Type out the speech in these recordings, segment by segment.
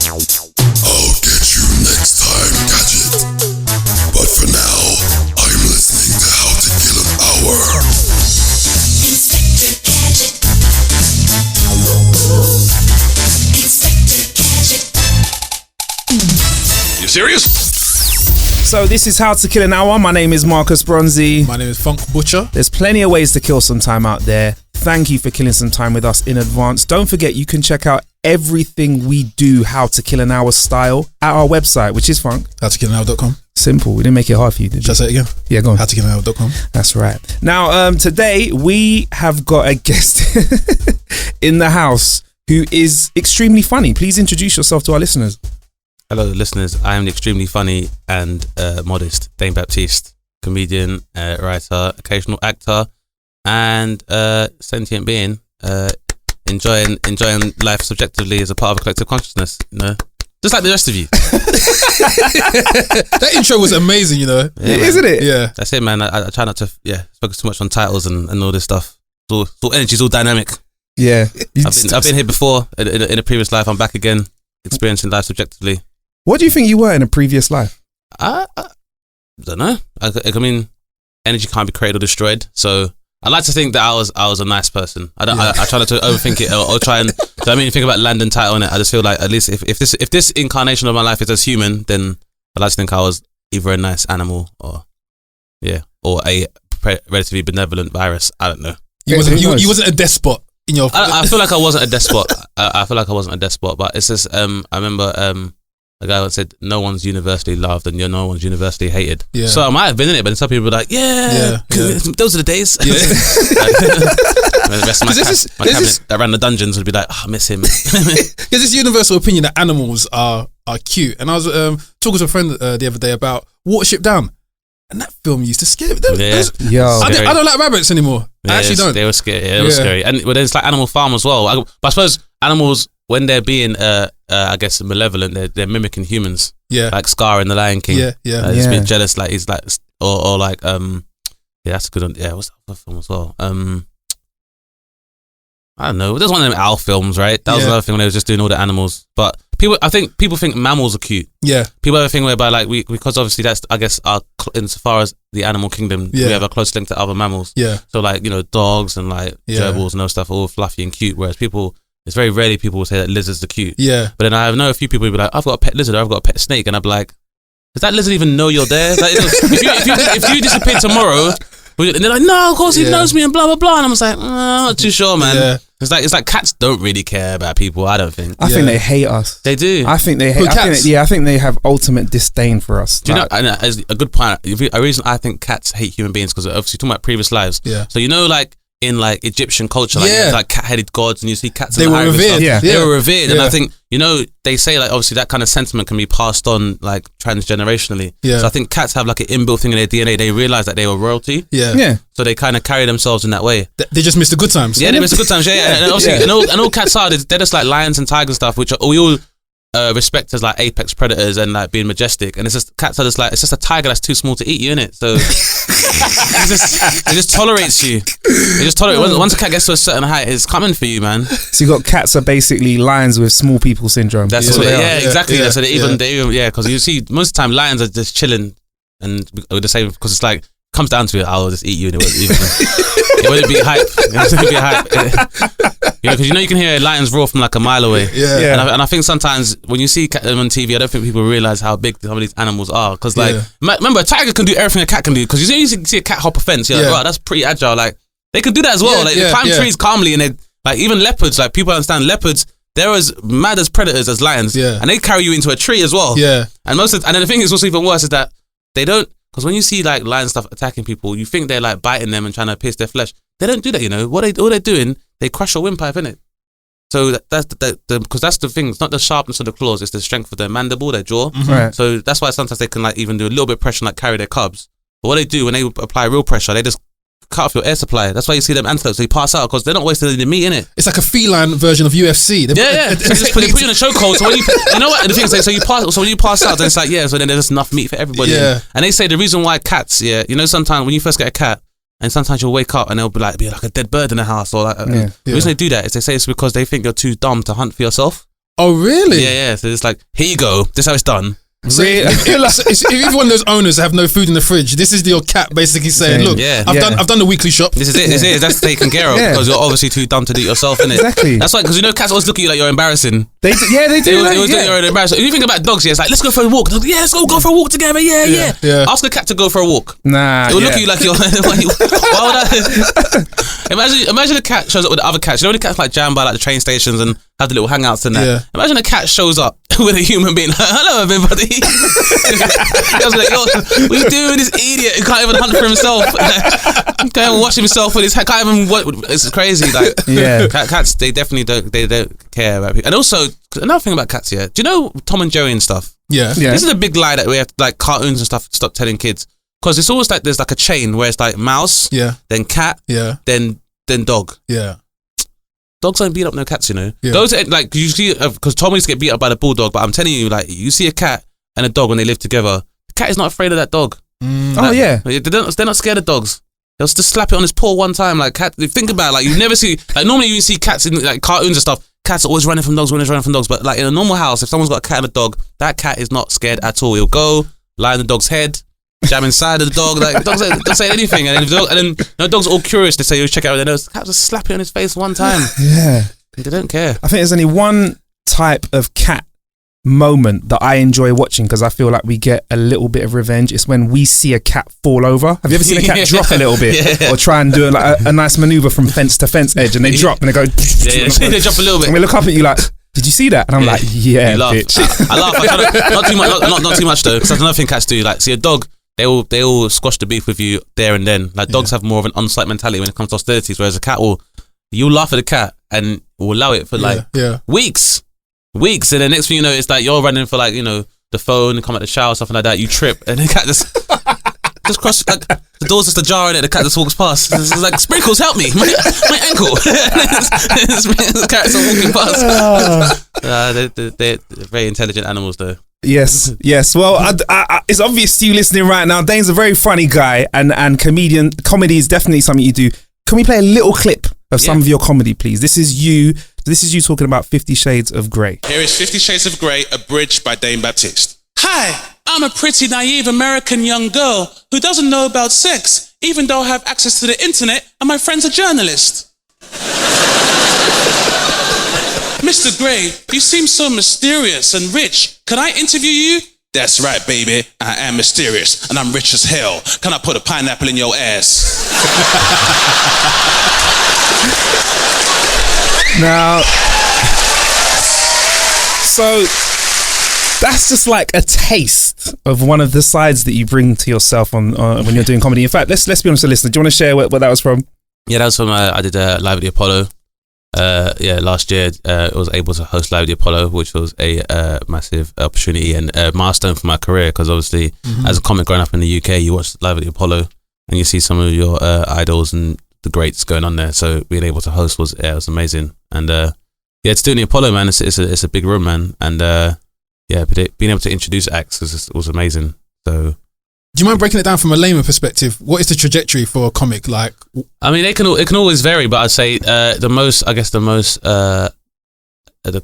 I'll get you next time, Gadget. But for now, I'm listening to How to Kill an Hour. Inspector Gadget. Inspector Gadget. You serious? So this is How to Kill an Hour. My name is Marcus Bronzy. My name is Funk Butcher. There's plenty of ways to kill some time out there. Thank you for killing some time with us in advance. Don't forget, you can check out everything we do How to Kill an Hour style at our website, which is Funk. HowToKillAnHour.com. Simple. We didn't make it hard for you, did we? Shall I say it again? Yeah, go on. HowToKillAnHour.com. That's right. Now, today we have got a guest in the house who is extremely funny. Please introduce yourself to our listeners. Hello, listeners. I am the extremely funny and modest Dane Baptiste, comedian, writer, occasional actor, and sentient being. Enjoying life subjectively as a part of a collective consciousness. You know, just like the rest of you. That intro was amazing, you know. Yeah, Isn't it? Yeah. That's it, man. I try not to focus too much on titles and all this stuff. It's all energy, it's all dynamic. Yeah. I've been here befar in a previous life. I'm back again, experiencing life subjectively. What do you think you were in a previous life? I don't know. I mean, energy can't be created or destroyed. So I like to think that I was a nice person. I try not to overthink it or try and. I mean, think about land and title on it. I just feel like at least if this incarnation of my life is as human, then I like to think I was either a nice animal or a relatively benevolent virus. I don't know. You wasn't a despot in your. I feel like I wasn't a despot. I feel like I wasn't a despot, but it's just I remember a guy once said, "No one's universally loved and no one's universally hated." Yeah. So I might have been in it, but then some people were like, "Yeah. Those are the days." Yeah. The rest of my cabinet that ran the dungeons would be like, "Oh, I miss him." There's this universal opinion that animals are cute, and I was talking to a friend the other day about Watership Down, and that film used to scare me. I don't like rabbits anymore. I actually don't. They were scary. Yeah, it was scary, and there's like Animal Farm as well. But I suppose animals, when they're being I guess malevolent, they're mimicking humans. Yeah, like Scar in The Lion King. Just being jealous, like he's like, or like that's a good one. Yeah, what's that other film as well? I don't know. There's one of them owl films, right? That was another thing when they was just doing all the animals. But I think people think mammals are cute. Yeah. People have a thing whereby like because obviously that's I guess insofar as the animal kingdom, we have a close link to other mammals. Yeah. So like dogs and like gerbils and those stuff are all fluffy and cute, whereas it's very rarely people will say that lizards are cute. Yeah. But then I know a few people who be like, I've got a pet lizard or I've got a pet snake, and I'd be like, does that lizard even know you're there? Like, if you disappear tomorrow, and they're like, no, of course he knows me and blah blah blah, and I'm just like, I'm not too sure, man. Yeah. It's like cats don't really care about people. I don't think. I think they hate us. They do. I think they hate. I think they have ultimate disdain for us. Do you know? And as a good point, a reason I think cats hate human beings because obviously talking about previous lives. Yeah. So like in like Egyptian culture, like cat-headed gods, and you see cats. They were revered. They were revered, and I think they say like obviously that kind of sentiment can be passed on like transgenerationally. Yeah. So I think cats have like an inbuilt thing in their DNA. They realize that they were royalty. Yeah. Yeah. So they kind of carry themselves in that way. They just miss the good times. Yeah, they miss the good times. Yeah. And obviously, and all cats are they're just like lions and tigers and stuff, which we all respect as like apex predators and like being majestic. And it's just cats are just like it's just a tiger that's too small to eat you, innit? So it just tolerates you. It just tolerates. Once a cat gets to a certain height, it's coming for you, man. So you got cats are basically lions with small people syndrome. That's what they are. Exactly. So they even because you see most of the time lions are just chilling and with the same because it's like comes down to it. I'll just eat you, and it wouldn't be hype. It wouldn't be hype. Because you can hear lions roar from like a mile away. Yeah. And I think sometimes when you see them on TV, I don't think people realize how big some of these animals are. Because like, remember, a tiger can do everything a cat can do. Because you see a cat hop a fence, you're like, wow, that's pretty agile. Like they could do that as well. They climb trees calmly, and they like even leopards. Like people understand leopards. They're as mad as predators as lions. Yeah. And they carry you into a tree as well. Yeah. And then the thing is what's even worse is that they don't. Because when you see like lion stuff attacking people, you think they're like biting them and trying to pierce their flesh. They don't do that, all they're doing, they crush a windpipe, innit? So that's because that's the thing. It's not the sharpness of the claws; it's the strength of their mandible, their jaw. Mm-hmm. Right. So that's why sometimes they can like even do a little bit of pressure, and, like carry their cubs. But what they do when they apply real pressure, they just cut off your air supply. That's why you see them antelopes. They pass out because they're not wasting any meat, innit? It's like a feline version of UFC. So they put you in a chokehold. So when you know what the thing is, so when you pass out, then it's like so then there's enough meat for everybody. Yeah. And they say the reason why cats, sometimes when you first get a cat. And sometimes you'll wake up and there'll be like a dead bird in the house, or like the reason they do that is they say it's because they think you're too dumb to hunt for yourself. Oh, really? Yeah. So it's like, here you go. This is how it's done. So if you're one of those owners that have no food in the fridge, this is your cat basically saying, "Look, I've done the weekly shop. This is it. This is it. That's taken care of because you're obviously too dumb to do it yourself, innit? Exactly. That's why, because cats always look at you like you're embarrassing. They do. They always look at you're embarrassing. If you think about dogs, it's like, let's go for a walk. Like, let's go for a walk together. Yeah. Ask a cat to go for a walk. Nah, it will look at you like you're. Why would I? Imagine a cat shows up with the other cats. You know when the cats like jam by like the train stations and have the little hangouts and that. Yeah. Imagine a cat shows up with a human being. Hello, everybody. I was like, yo, what are you doing? This idiot who can't even hunt for himself. Can't even wash himself with his hat. Can't even. It's crazy. Like, cats. They definitely don't. They don't care about people. And also, another thing about cats. Yeah. Do you know Tom and Jerry and stuff? Yeah. This is a big lie that we have, like cartoons and stuff, stop telling kids. Because it's always like there's like a chain where it's like mouse, then cat, then dog. Yeah. Dogs don't beat up no cats, you know. Yeah. Those like you see, because Tom used to get beat up by the bulldog, but I'm telling you, like you see a cat and a dog when they live together, the cat is not afraid of that dog. They're not scared of dogs. They'll just slap it on his paw one time. Like cat, think about it, like you never see, like normally you see cats in like cartoons and stuff. Cats are always running from dogs, but like in a normal house, if someone's got a cat and a dog, that cat is not scared at all. He'll go lie on the dog's head, jam inside of the dog. Like dogs don't say anything, and then the dog's all curious. They say, "You check out their nose." The cat just slap it on his face one time. Yeah, they don't care. I think there's only one type of cat moment that I enjoy watching because I feel like we get a little bit of revenge. It's when we see a cat fall over. Have you ever seen a cat drop a little bit or try and do like a nice maneuver from fence to fence edge, and they drop and they go. They drop a little bit, and we look up at you like, did you see that? And I'm like, yeah, bitch. I laugh. Not too much. Not too much though, because that's another thing cats do. Like, see a dog, they all squash the beef with you there and then. Like dogs have more of an on-site mentality when it comes to hostilities, whereas a cat you'll laugh at the cat and will allow it for like weeks, and then next thing you know, it's like you're running for like, you know, the phone and come out the shower, something like that. You trip and the cat just cross, like, the door's just ajar and the cat just walks past. It's like, Sprinkles, help me, my ankle. The cats are walking past. They're very intelligent animals though. Yes. Well, it's obvious to you listening right now, Dane's a very funny guy and comedian. Comedy is definitely something you do. Can we play a little clip of some of your comedy, please? This is you talking about 50 Shades of Grey. Here is 50 Shades of Grey, abridged by Dane Baptiste. Hi, I'm a pretty naive American young girl who doesn't know about sex, even though I have access to the internet and my friend's a journalist. Mr. Grey, you seem so mysterious and rich. Can I interview you? That's right, baby. I am mysterious and I'm rich as hell. Can I put a pineapple in your ass? Now, so that's just like a taste of one of the sides that you bring to yourself on when you're doing comedy. In fact, let's be honest with the listener. Do you want to share what that was from? Yeah, that was from I did Live at the Apollo. Last year I was able to host Live at the Apollo, which was a massive opportunity and a milestone for my career, because obviously as a comic growing up in the UK, you watch Live at the Apollo and you see some of your idols and the greats going on there. So being able to host was amazing. And to do in the Apollo, man, it's a big room, man. And being able to introduce acts was amazing. So do you mind breaking it down from a layman perspective? What is the trajectory for a comic? Like, I mean, it can always vary, but I'd say the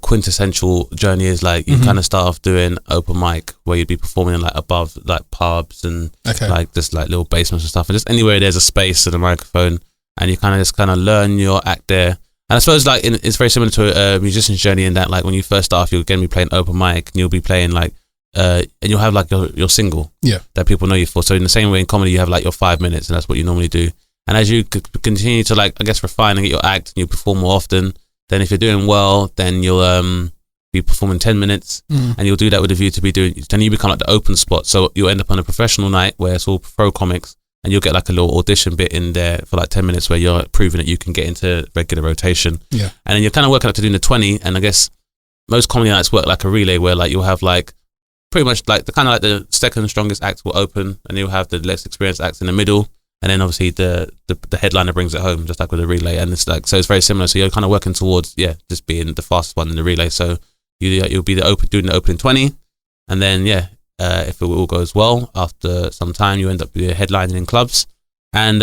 quintessential journey is like you kind of start off doing open mic where you'd be performing like above like pubs and like just like little basements and stuff, and just anywhere there's a space and a microphone, and you kind of learn your act there. And I suppose like it's very similar to a musician's journey in that like when you first start off, you'll again be playing open mic and you'll be playing like and you'll have like your single that people know you for. So in the same way in comedy, you have like your 5 minutes, and that's what you normally do. And as you continue to like, I guess, refine and get your act, and you perform more often, then if you're doing well, then you'll be performing 10 minutes, and you'll do that with a view to be doing. Then you become like the open spot. So you'll end up on a professional night where it's all pro comics, and you'll get like a little audition bit in there for like 10 minutes where you're proving that you can get into regular rotation. Yeah. And then you're kind of working up to doing the 20, and I guess most comedy nights work like a relay where like you'll have like pretty much like the kind of like the second strongest act will open, and you'll have the less experienced acts in the middle, and then obviously the headliner brings it home, just like with a relay. And it's like, so it's very similar. So you're kind of working towards just being the fastest one in the relay. So you'll be doing the opening 20, and then if it all goes well, after some time you end up headlining in clubs, and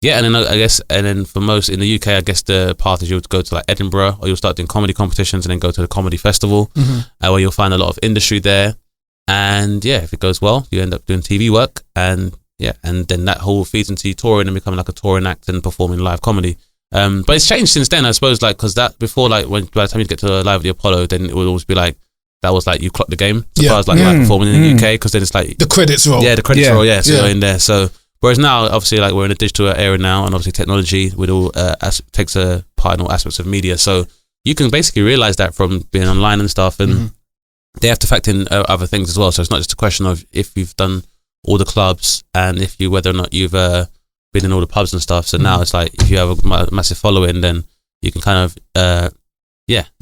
Yeah, and then I guess, and then for most in the UK, I guess the path is you'll go to like Edinburgh, or you'll start doing comedy competitions and then go to the comedy festival, where you'll find a lot of industry there. And yeah, if it goes well, you end up doing TV work, and then that whole feeds into you touring and becoming like a touring act and performing live comedy. But it's changed since then, I suppose, like, because that before, like, when by the time you get to Live at the Apollo, then it would always be like, that was like you clocked the game as far as like live performing in the UK, because then it's like the credits roll. Yeah, the credits roll. Yeah, so you're in there. So whereas now, obviously, like we're in a digital era now, and obviously technology with all takes a part in all aspects of media. So you can basically realize that from being online and stuff, and they have to factor in other things as well. So it's not just a question of if you've done all the clubs and if you whether or not you've been in all the pubs and stuff. So now it's like if you have a massive following, then you can kind of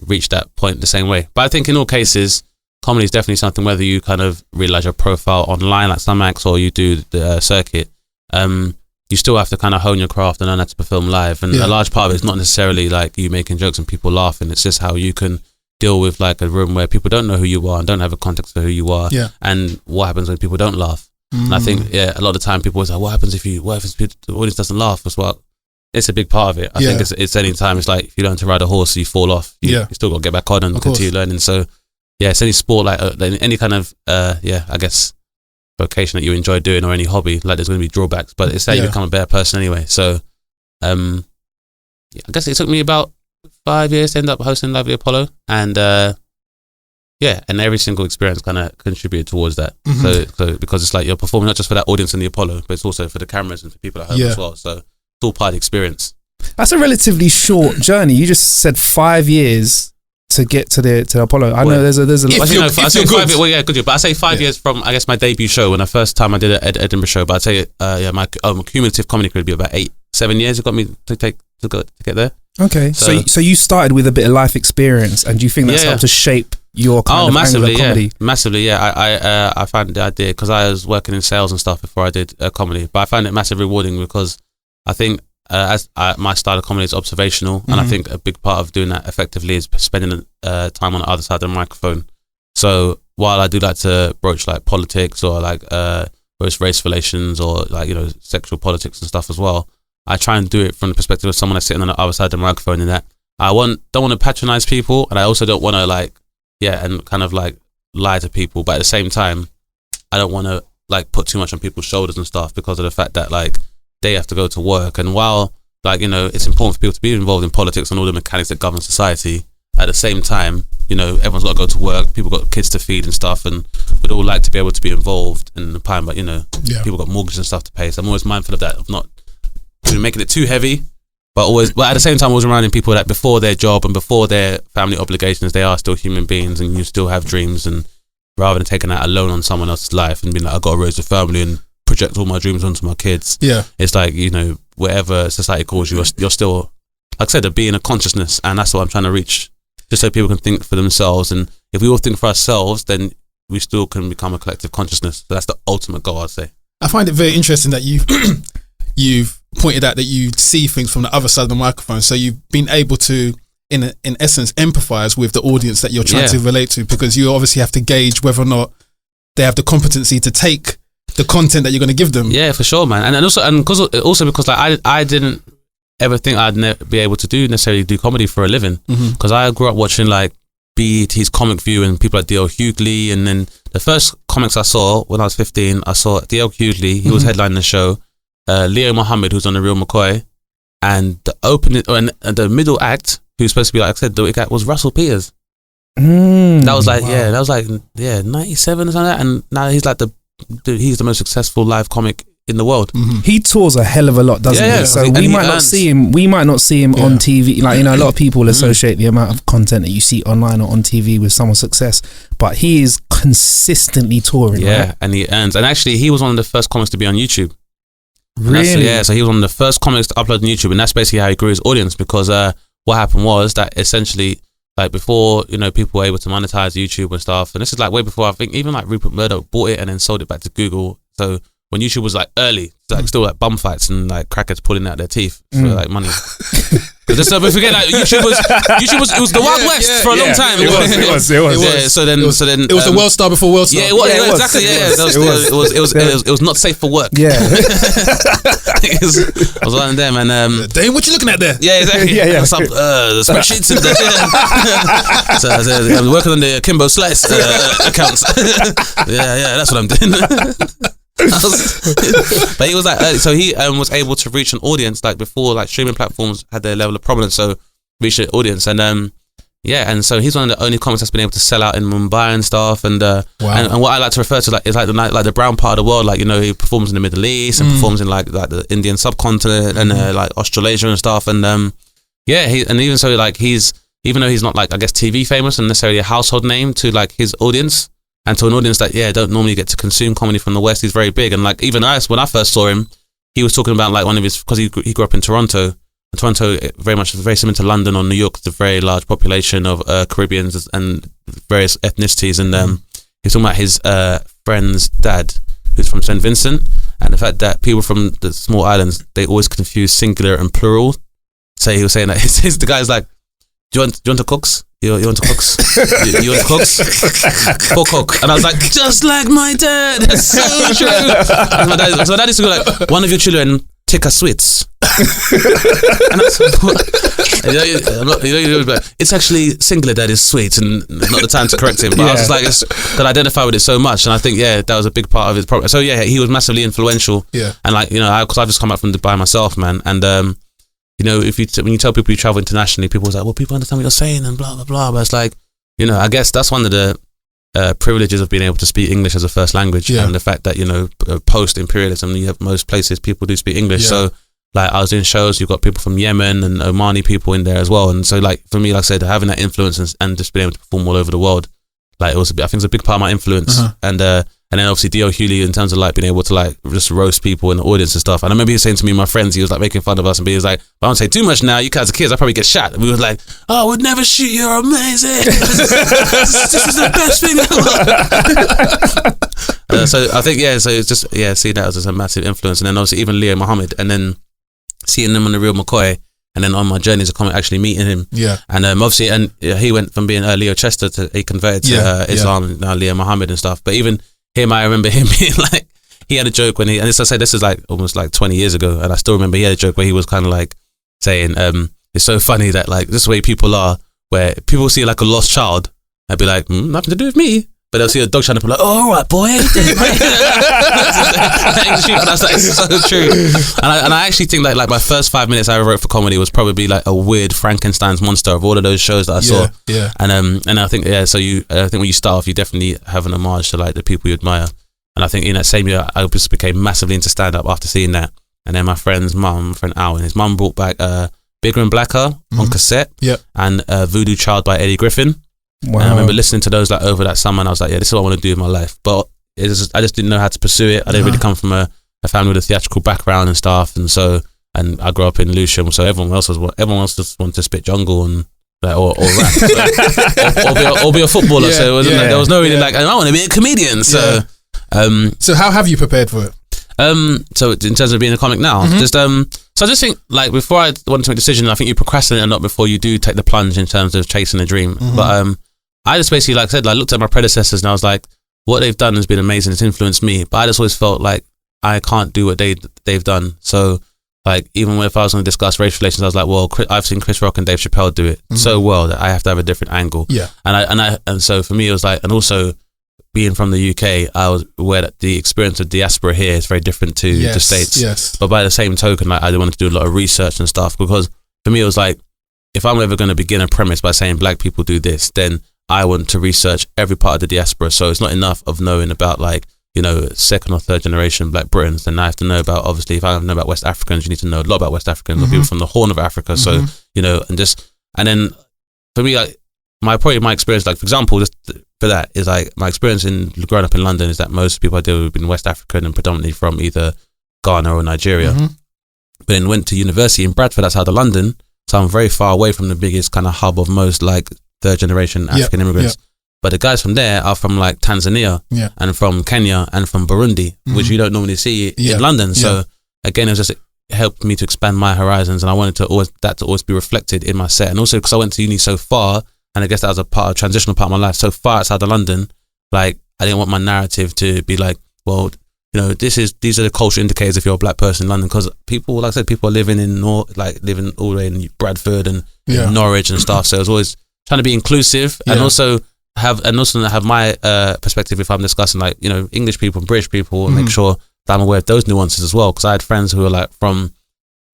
reach that point the same way. But I think in all cases, comedy is definitely something, whether you kind of realize your profile online like some acts or you do the circuit, you still have to kind of hone your craft and learn how to perform live. And a large part of it is not necessarily like you making jokes and people laughing. It's just how you can deal with like a room where people don't know who you are and don't have a context for who you are, and what happens when people don't laugh. And I think a lot of the time people always like, what happens if the audience doesn't laugh as well? It's a big part of it. I think it's any time. It's like if you learn to ride a horse, you fall off. You still got to get back on and continue learning. So yeah, it's any sport, like any kind of I guess vocation that you enjoy doing or any hobby. Like there's going to be drawbacks, but it's how you become a better person anyway. So I guess it took me about 5 years to end up hosting Live at the Apollo, and and every single experience kind of contributed towards that. So because it's like you're performing not just for that audience in the Apollo, but it's also for the cameras and for people at home as well. So it's all part of the experience. That's a relatively short journey. You just said 5 years to get to the Apollo. I know there's a good. But I say 5 years from, I guess, my debut show when the first time I did an Edinburgh show. But I'd say my cumulative comedy career would be about 7 years. It got me to get there. Okay, so you started with a bit of life experience, and do you think that's helped to shape your kind of massively, angle of comedy? Massively, yeah. I found the idea because I was working in sales and stuff before I did comedy, but I found it massively rewarding because I think my style of comedy is observational, and I think a big part of doing that effectively is spending time on the other side of the microphone. So while I do like to broach like politics or like race relations or like sexual politics and stuff as well, I try and do it from the perspective of someone that's sitting on the other side of the microphone, in that I don't want to patronize people, and I also don't want to and kind of like lie to people, but at the same time I don't want to like put too much on people's shoulders and stuff because of the fact that like they have to go to work, and while it's important for people to be involved in politics and all the mechanics that govern society, at the same time everyone's got to go to work, people got kids to feed and stuff, and we'd all like to be able to be involved in the time, but people got mortgages and stuff to pay, so I'm always mindful of that, of not making it too heavy, but at the same time always reminding people that before their job and before their family obligations, they are still human beings, and you still have dreams, and rather than taking that alone on someone else's life and being like, I've got to raise a family and project all my dreams onto my kids. It's like, whatever society calls you, you're still, like I said, a being of consciousness, and that's what I'm trying to reach, just so people can think for themselves. And if we all think for ourselves, then we still can become a collective consciousness. So that's the ultimate goal, I'd say. I find it very interesting that you've pointed out that you see things from the other side of the microphone, so you've been able to in essence empathize with the audience that you're trying to relate to, because you obviously have to gauge whether or not they have the competency to take the content that you're going to give them. Yeah, for sure, man. And also because like I didn't ever think I'd be able to necessarily do comedy for a living, because I grew up watching like BET's Comic View and people like D.L. Hughley, and then the first comics I saw when I was 15, I saw D.L. Hughley. He was headlining the show. Leo Muhammad, who's on The Real McCoy, and the opening and the middle act, who's supposed to be, like I said, the wick act, was Russell Peters. That was like 97 or something like that, and now he's like he's the most successful live comic in the world. He tours a hell of a lot, doesn't he? So we might not see him on TV. Like, a lot of people associate the amount of content that you see online or on TV with someone's success, but he is consistently touring. Right? And he earns. And actually, he was one of the first comics to be on YouTube. Really? So he was one of the first comics to upload on YouTube, and that's basically how he grew his audience, because what happened was that essentially, like before, people were able to monetize YouTube and stuff, and this is like way before, I think even like Rupert Murdoch bought it and then sold it back to Google. So when YouTube was like early, like still like bum fights and like crackers pulling out their teeth for like money. So we forget that YouTube was it was the Wild West for a long time. It was. Yeah, so then it was the World Star before World Star. Yeah, exactly. It was not safe for work. Yeah. I was one of them, and Dane, what you looking at there? yeah, exactly. Yeah. Some the spreadsheets and so I'm working on the Kimbo Slice accounts. yeah, that's what I'm doing. But he was like, so he was able to reach an audience like before, like streaming platforms had their level of prominence. So reach an audience, and and so he's one of the only comics that's been able to sell out in Mumbai and stuff. And and what I like to refer to like is like the brown part of the world. Like, you know, he performs in the Middle East and performs in like the Indian subcontinent and like Australasia and stuff. And even so, like even though he's not like, I guess, TV famous and necessarily a household name to like his audience. And to an audience that, don't normally get to consume comedy from the West, he's very big. And like, even when I first saw him, he was talking about like one of his, because he grew up in Toronto. And Toronto very similar to London or New York. It's a very large population of Caribbeans and various ethnicities. And he's talking about his friend's dad, who's from St. Vincent. And the fact that people from the small islands, they always confuse singular and plural. So he was saying that the guy's like, do you want to cooks? You want to cooks? you want to cooks? For cook. And I was like, just like my dad. That's so true. And my dad used to go like, one of your children take a sweets. And I was like, it's actually singular that is sweet, and not the time to correct him. But I was just like, that I identify with it so much, and I think that was a big part of his problem. So he was massively influential. Yeah. And like, you know, because I've just come back from Dubai myself, man, and you know, when you tell people you travel internationally, people are like, well, people understand what you're saying and blah, blah, blah. But it's like, you know, I guess that's one of the privileges of being able to speak English as a first language, and the fact that, you know, post-imperialism, you have most places people do speak English. So like, I was doing shows, you've got people from Yemen and Omani people in there as well. And so like, for me, like I said, having that influence and just being able to perform all over the world, like, I think it's a big part of my influence. And then obviously D.O. Hughley, in terms of like being able to like just roast people in the audience and stuff. And I remember he was saying to me and my friends, he was like making fun of us, and he was like, I don't say too much now, you guys are kids, I probably get shot. And we were like, oh, we'd never shoot you, you're amazing. This is the best thing ever. So I think, so it's just, see that as a massive influence. And then obviously even Leo Muhammad, and then seeing him on The Real McCoy, and then on my journey as a comic, actually meeting him. Yeah. And obviously, and he went from being Leo Chester to, he converted to Islam, and now Leo Muhammad and stuff. But even him, I remember him being like, he had a joke when and this is like almost like 20 years ago, and I still remember he had a joke where he was kind of like saying, it's so funny that like this way people are, where people see like a lost child, I'd be like, nothing to do with me. But they'll see a dog trying to be like, oh, all right, boy. That's like so true. And I actually think that like my first 5 minutes I ever wrote for comedy was probably like a weird Frankenstein's monster of all of those shows that I saw. Yeah. And I think so I think when you start off, you definitely have an homage to like the people you admire. And I think in that same year, I just became massively into stand up after seeing that. And then my friend Al, and his mum brought back Bigger and Blacker on cassette, and Voodoo Child by Eddie Griffin. Wow. And I remember listening to those like over that summer, and I was like, this is what I want to do with my life. But I just didn't know how to pursue it. I didn't really come from a family with a theatrical background and stuff, and I grew up in Lewisham, so everyone else just wanted to spit jungle and like, or rap, or be a footballer. So it wasn't like, there was no really like, I want to be a comedian. So so how have you prepared for it? So in terms of being a comic now, so I just think like before I want to make a decision, I think you procrastinate a lot before you do take the plunge in terms of chasing a dream. But I just basically, like I said, I looked at my predecessors and I was like, what they've done has been amazing. It's influenced me, but I just always felt like I can't do what they've done. So like, even if I was going to discuss race relations, I was like, well, I've seen Chris Rock and Dave Chappelle do it so well that I have to have a different angle. Yeah. And so for me, it was like, and also being from the UK, I was aware that the experience of diaspora here is very different to the States. Yes. But by the same token, like, I wanted to do a lot of research and stuff, because for me, it was like, if I'm ever going to begin a premise by saying black people do this, then I want to research every part of the diaspora. So it's not enough of knowing about like, you know, second or third generation black Britons. Then I have to know about, obviously, if I know about West Africans, you need to know a lot about West Africans or people from the Horn of Africa. So, you know, and then for me, like, my experience, like, for example, just for that is like, my experience in growing up in London is that most people I deal with have been West African and predominantly from either Ghana or Nigeria. But then went to university in Bradford, outside of London. So I'm very far away from the biggest kind of hub of most like third generation African immigrants. But the guys from there are from like Tanzania and from Kenya and from Burundi, which you don't normally see in London. So again, it helped me to expand my horizons, and I wanted to always be reflected in my set. And also because I went to uni so far, and I guess that was a transitional part of my life, so far outside of London, like I didn't want my narrative to be like, well, you know, these are the cultural indicators if you're a black person in London, because people, like I said, people are living living all the way in Bradford and Norwich and stuff. So I was always trying to be inclusive and also have my perspective if I'm discussing, like, you know, English people and British people, and make sure that I'm aware of those nuances as well. Because I had friends who were like from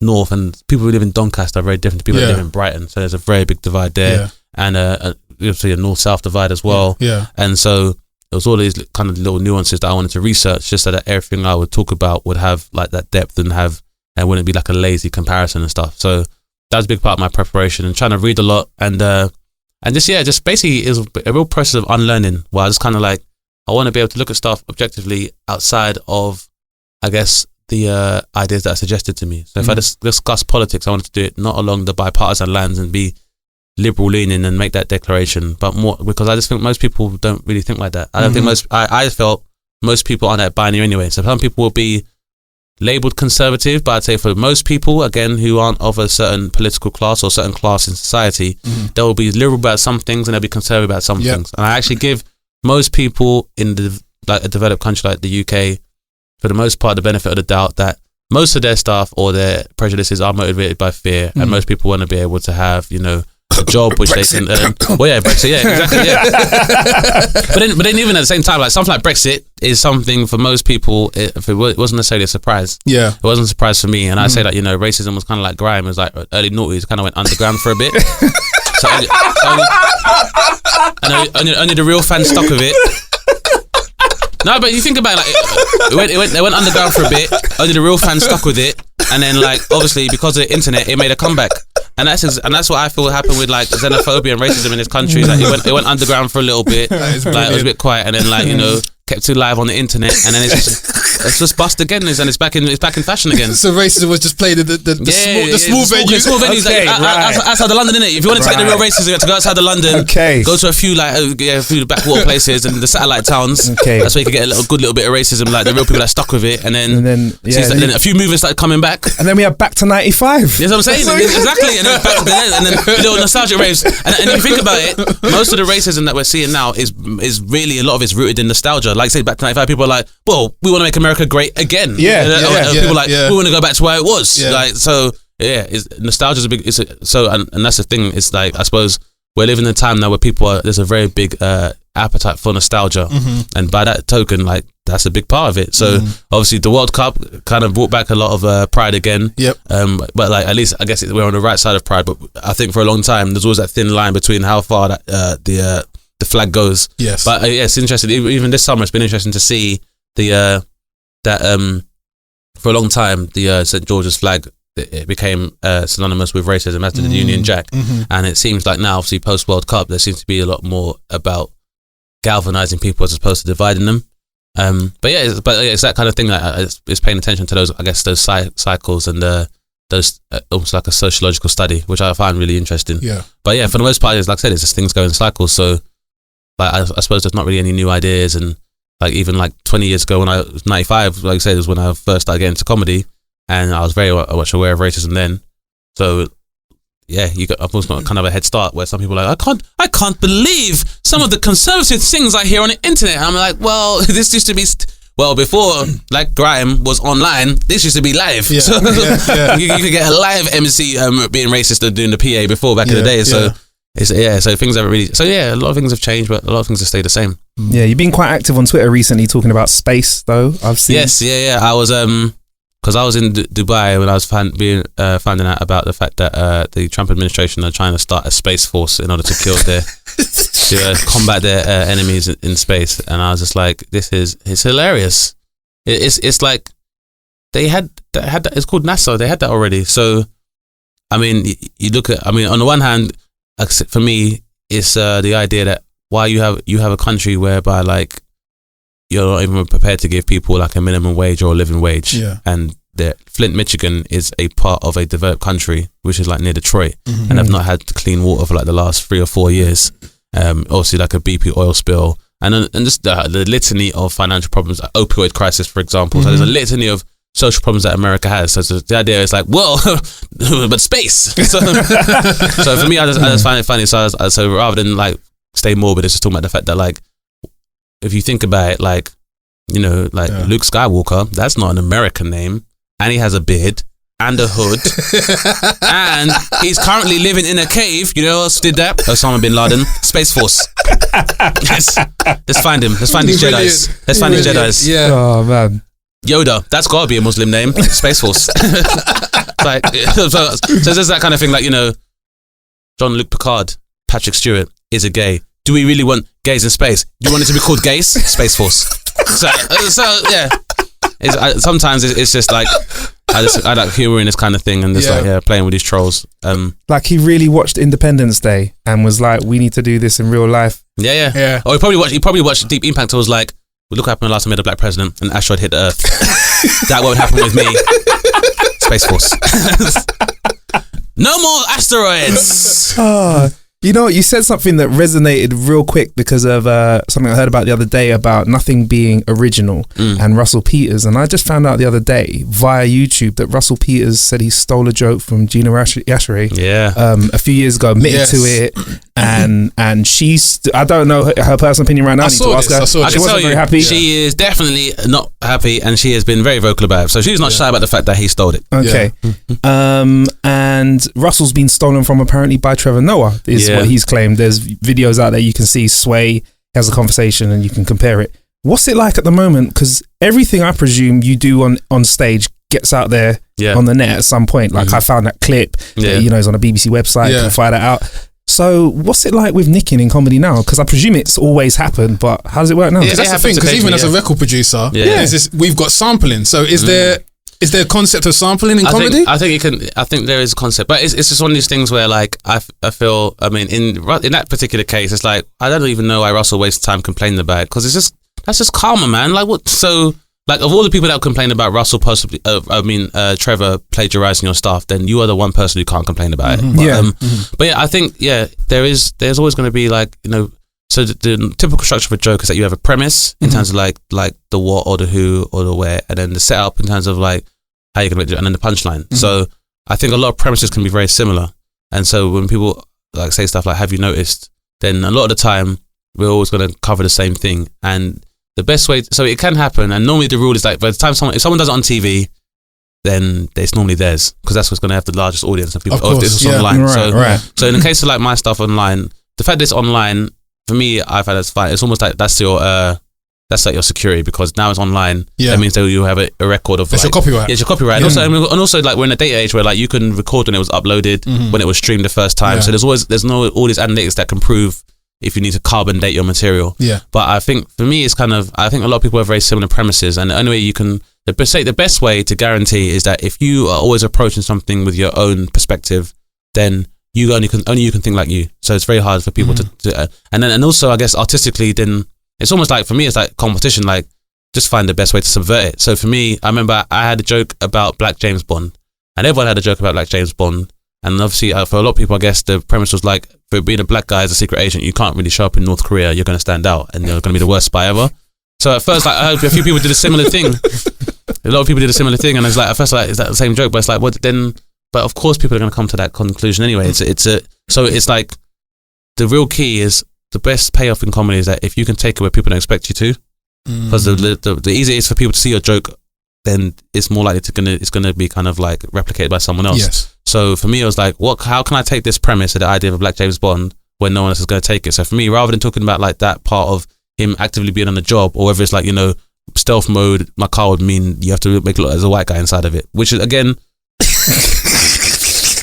North, and people who live in Doncaster are very different to people who live in Brighton. So there's a very big divide there, and obviously a North-South divide as well. And so there was all these kind of little nuances that I wanted to research, just so that everything I would talk about would have like that depth and wouldn't be like a lazy comparison and stuff. So that was a big part of my preparation, and trying to read a lot, and just basically it was a real process of unlearning, where I just kind of like, I want to be able to look at stuff objectively outside of, I guess, the ideas that are suggested to me. So if I discuss politics, I wanted to do it not along the bipartisan lines and be liberal leaning and make that declaration, but more because I just think most people don't really think like that. I don't think I felt most people aren't that binary anyway. So some people will be labeled conservative, but I'd say for most people, again, who aren't of a certain political class or certain class in society, they will be liberal about some things and they'll be conservative about some things. And I actually give most people in a developed country like the UK, for the most part, the benefit of the doubt that most of their stuff or their prejudices are motivated by fear, and most people want to be able to have, you know, a job which Brexit. They can earn. Well, yeah, Brexit, yeah, exactly, yeah. but then even at the same time, like something like Brexit is something for most people. It wasn't necessarily a surprise. Yeah, it wasn't a surprise for me. And I say that, you know, racism was kind of like grime. It was like early noughties, kind of went underground for a bit. So only the real fans stuck with it. No, but you think about it, like they went underground for a bit. Only the real fans stuck with it, and then like obviously because of the internet, it made a comeback. And that's what I feel happened with like xenophobia and racism in this country. Like it went underground for a little bit, like it was a bit quiet, and then like, you know, kept it live on the internet, and then it's just bust again, and it's back in fashion again. So racism was just played in the small venues. Small venues, okay, outside of London, innit? If you wanted to get the real racism, you had to go outside of London. Okay. Go to a few backwater places and the satellite towns. Okay. That's where you could get a good little bit of racism, like the real people that stuck with it, and then then a few movers started coming back. And then we had Back to 95. You know what I'm saying? Exactly. And then little nostalgic raves. And if you think about it, most of the racism that we're seeing now is really, a lot of it's rooted in nostalgia. Like say Back to 95, people are like, well, we want to make America great again. People are like, we want to go back to where it was. Like, so nostalgia is a big. And that's the thing. It's like, I suppose we're living in a time now where there's a very big appetite for nostalgia, and by that token, like that's a big part of it. So obviously the World Cup kind of brought back a lot of pride again. But like at least I guess we're on the right side of pride. But I think for a long time there's always that thin line between how far that the flag goes. Yes. But it's interesting. Even this summer, it's been interesting to see that for a long time the St. George's flag, it became synonymous with racism, as did the Union Jack. And it seems like now, obviously post World Cup, there seems to be a lot more about galvanizing people as opposed to dividing them. But it's that kind of thing that is paying attention to those, I guess, those cycles and those almost like a sociological study, which I find really interesting. Yeah. But yeah, for the most part, like I said, it's just things go in cycles. So like I suppose there's not really any new ideas, and like even like 20 years ago when I was 95, like I said, was when I first started getting into comedy, and I was very much aware of racism then. So yeah, I've always got kind of a head start where some people are like, I can't believe some of the conservative things I hear on the internet. I'm like, well, this used to be before like grime was online, this used to be live. You could get a live MC being racist and doing the PA before back in the day. So so things haven't really. So yeah, a lot of things have changed, but a lot of things have stayed the same. Yeah, you've been quite active on Twitter recently, talking about space, though. I've seen. Yes, I was because I was in Dubai when I was finding out about the fact that the Trump administration are trying to start a space force in order to kill to combat their enemies in space, and I was just like, it's hilarious. It's like they had that. It's called NASA. They had that already. So I mean, you look at. I mean, on the one hand, for me, it's the idea that why you have a country whereby like you're not even prepared to give people like a minimum wage or a living wage. Yeah. And Flint, Michigan is a part of a developed country, which is like near Detroit, and have not had clean water for like the last 3 or 4 years. Obviously like a BP oil spill, and just the litany of financial problems, like opioid crisis, for example. So there's a litany of social problems that America has. So the idea is like, well, but space. So for me, I just find it funny. So rather than like stay morbid, it's just talking about the fact that like, if you think about it, like, you know, like Luke Skywalker, that's not an American name, and he has a beard and a hood, and he's currently living in a cave. You know who else did that? Osama bin Laden. Space Force. Yes. Let's find him. Let's find these Jedis. Let's find these Jedis. Yeah. Oh man. Yoda. That's gotta be a Muslim name. Space Force. Like, so there's that kind of thing. Like, you know, Jean-Luc Picard, Patrick Stewart is a gay. Do we really want gays in space? Do you want it to be called gays? Space Force. So yeah. Sometimes it's just like I like humor in this kind of thing and just like playing with these trolls. Like he really watched Independence Day and was like, we need to do this in real life. Yeah. Or he probably watched Deep Impact and was like, well, look what happened last time we had a black president and asteroid hit the Earth. That won't happen with me. Space Force. No more asteroids. You know, you said something that resonated real quick because of something I heard about the other day about nothing being original and Russell Peters. And I just found out the other day via YouTube that Russell Peters said he stole a joke from Gina Yashere a few years ago, admitted to it. And she's, I don't know her personal opinion right now. I need to ask her. She wasn't very happy. She is definitely not happy and she has been very vocal about it. So she's not shy about the fact that he stole it. Okay. And Russell's been stolen from apparently by Trevor Noah is what he's claimed. There's videos out there you can see Sway has a conversation and you can compare it. What's it like at the moment? Because everything I presume you do on stage gets out there on the net at some point. Like I found that clip that, you know, is on a BBC website. You can find it out. So what's it like with nicking in comedy now? Because I presume it's always happened, but how does it work now? Yeah, that's the thing, because even as a record producer, we've got sampling. So is there a concept of sampling in comedy? I think there is a concept, but it's just one of these things where like I feel, I mean, in that particular case, it's like I don't even know why Russell wastes time complaining about it, because that's just karma, man. Like what? So like of all the people that complain about Russell possibly, Trevor plagiarizing your stuff, then you are the one person who can't complain about it. But I think there's always going to be like, you know. So the typical structure of a joke is that you have a premise in terms of like the what or the who or the where, and then the setup in terms of like how you're gonna make it, and then the punchline. So I think a lot of premises can be very similar. And so when people like say stuff like "Have you noticed?", then a lot of the time we're always gonna cover the same thing. And the best way, so it can happen. And normally the rule is like by the time if someone does it on TV, then it's normally theirs, because that's what's gonna have the largest audience of people. Or if this is online. So in the case of like my stuff online, the fact that it's online. For me, I find that's fine. It's almost like that's like your security, because now it's online. That means that you have a record of. It's like, your copyright. Yeah, it's your copyright. And also like we're in a data age where like you can record when it was uploaded, when it was streamed the first time. So there's all these analytics that can prove if you need to carbon date your material. But I think for me, it's kind of, I think a lot of people have very similar premises, and the only way you can, the best way to guarantee is that if you are always approaching something with your own perspective, then you only can think like you. So it's very hard for people to and also I guess artistically, then it's almost like, for me, it's like competition, like just find the best way to subvert it. So for me, I remember I had a joke about Black James Bond, and everyone had a joke about Black James Bond, and obviously for a lot of people, I guess the premise was like, for being a black guy as a secret agent, you can't really show up in North Korea, you're going to stand out and you're going to be the worst spy ever. So at first, like, I heard a few people did a similar thing. A lot of people did a similar thing, and it's like, at first, like, is that the same joke? But it's like, what then? But of course, people are going to come to that conclusion anyway. So it's like, the real key is, the best payoff in comedy is that if you can take it where people don't expect you to, because the easier it is for people to see your joke, then it's more likely it's gonna be kind of like replicated by someone else. Yes. So for me, it was like, how can I take this premise of the idea of a Black James Bond when no one else is going to take it? So for me, rather than talking about like that part of him actively being on the job, or whether it's like, you know, stealth mode, my car would mean you have to make it look as a white guy inside of it, which is again.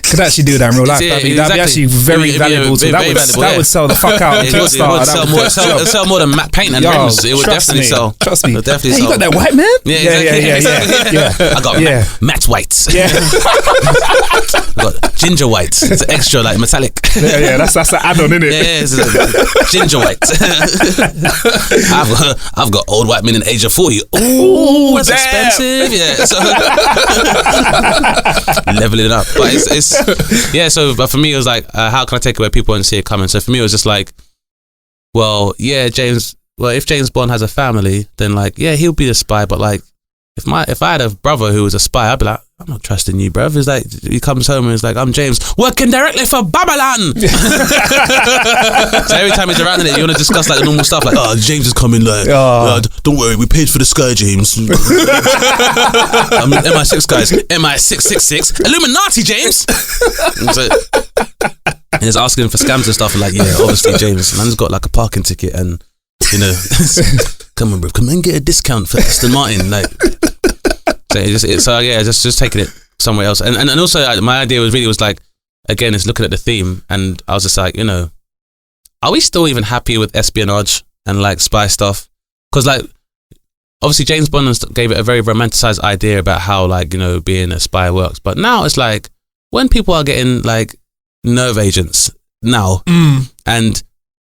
Could actually do that in real life. That'd be actually very valuable. That would sell the fuck out. It would sell more than matte paint and rims. It would definitely sell. Trust me. It would definitely sell. You got that white man? Yeah. I got matte whites. Yeah. I got ginger whites. It's extra like metallic. Yeah. That's an add-on, isn't it? Yeah, it's ginger whites. I've got old white men in the age of 40. Ooh, that's expensive. Yeah. So leveling it up, but it's. Yeah, but for me it was like, how can I take it where people won't see it coming? So for me it was just like, if James Bond has a family, then like, yeah, he'll be the spy, but like, if I had a brother who was a spy, I'd be like, I'm not trusting you, bruv. It's like, he comes home and he's like, I'm James, working directly for Babylon. So every time he's around in it, you want to discuss like the normal stuff, like, oh, James is coming, like, don't worry, we paid for the Sky, James. MI6 guys, MI666, Illuminati, James. And he's asking for scams and stuff, and like, yeah, obviously, James, man's got like a parking ticket, and you know, come on, bro, come and get a discount for Aston Martin, like. Just taking it somewhere else, and also my idea was like, again, it's looking at the theme, and I was just like, you know, are we still even happy with espionage and like spy stuff? Because like, obviously James Bond gave it a very romanticized idea about how, like, you know, being a spy works, but now it's like, when people are getting like nerve agents now, and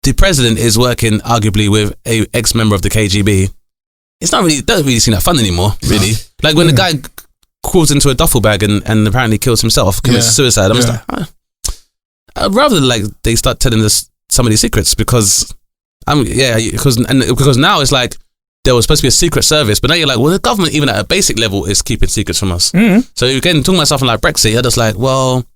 the president is working arguably with a ex-member of the KGB. It's not really, doesn't really seem that fun anymore, really. Like when the guy crawls into a duffel bag and apparently kills himself, commits suicide, I'm just like, I'd rather like they start telling us some of these secrets, because because now it's like there was supposed to be a secret service, but now you're like, well, the government even at a basic level is keeping secrets from us. So again, talking about something like Brexit, you're just like, well,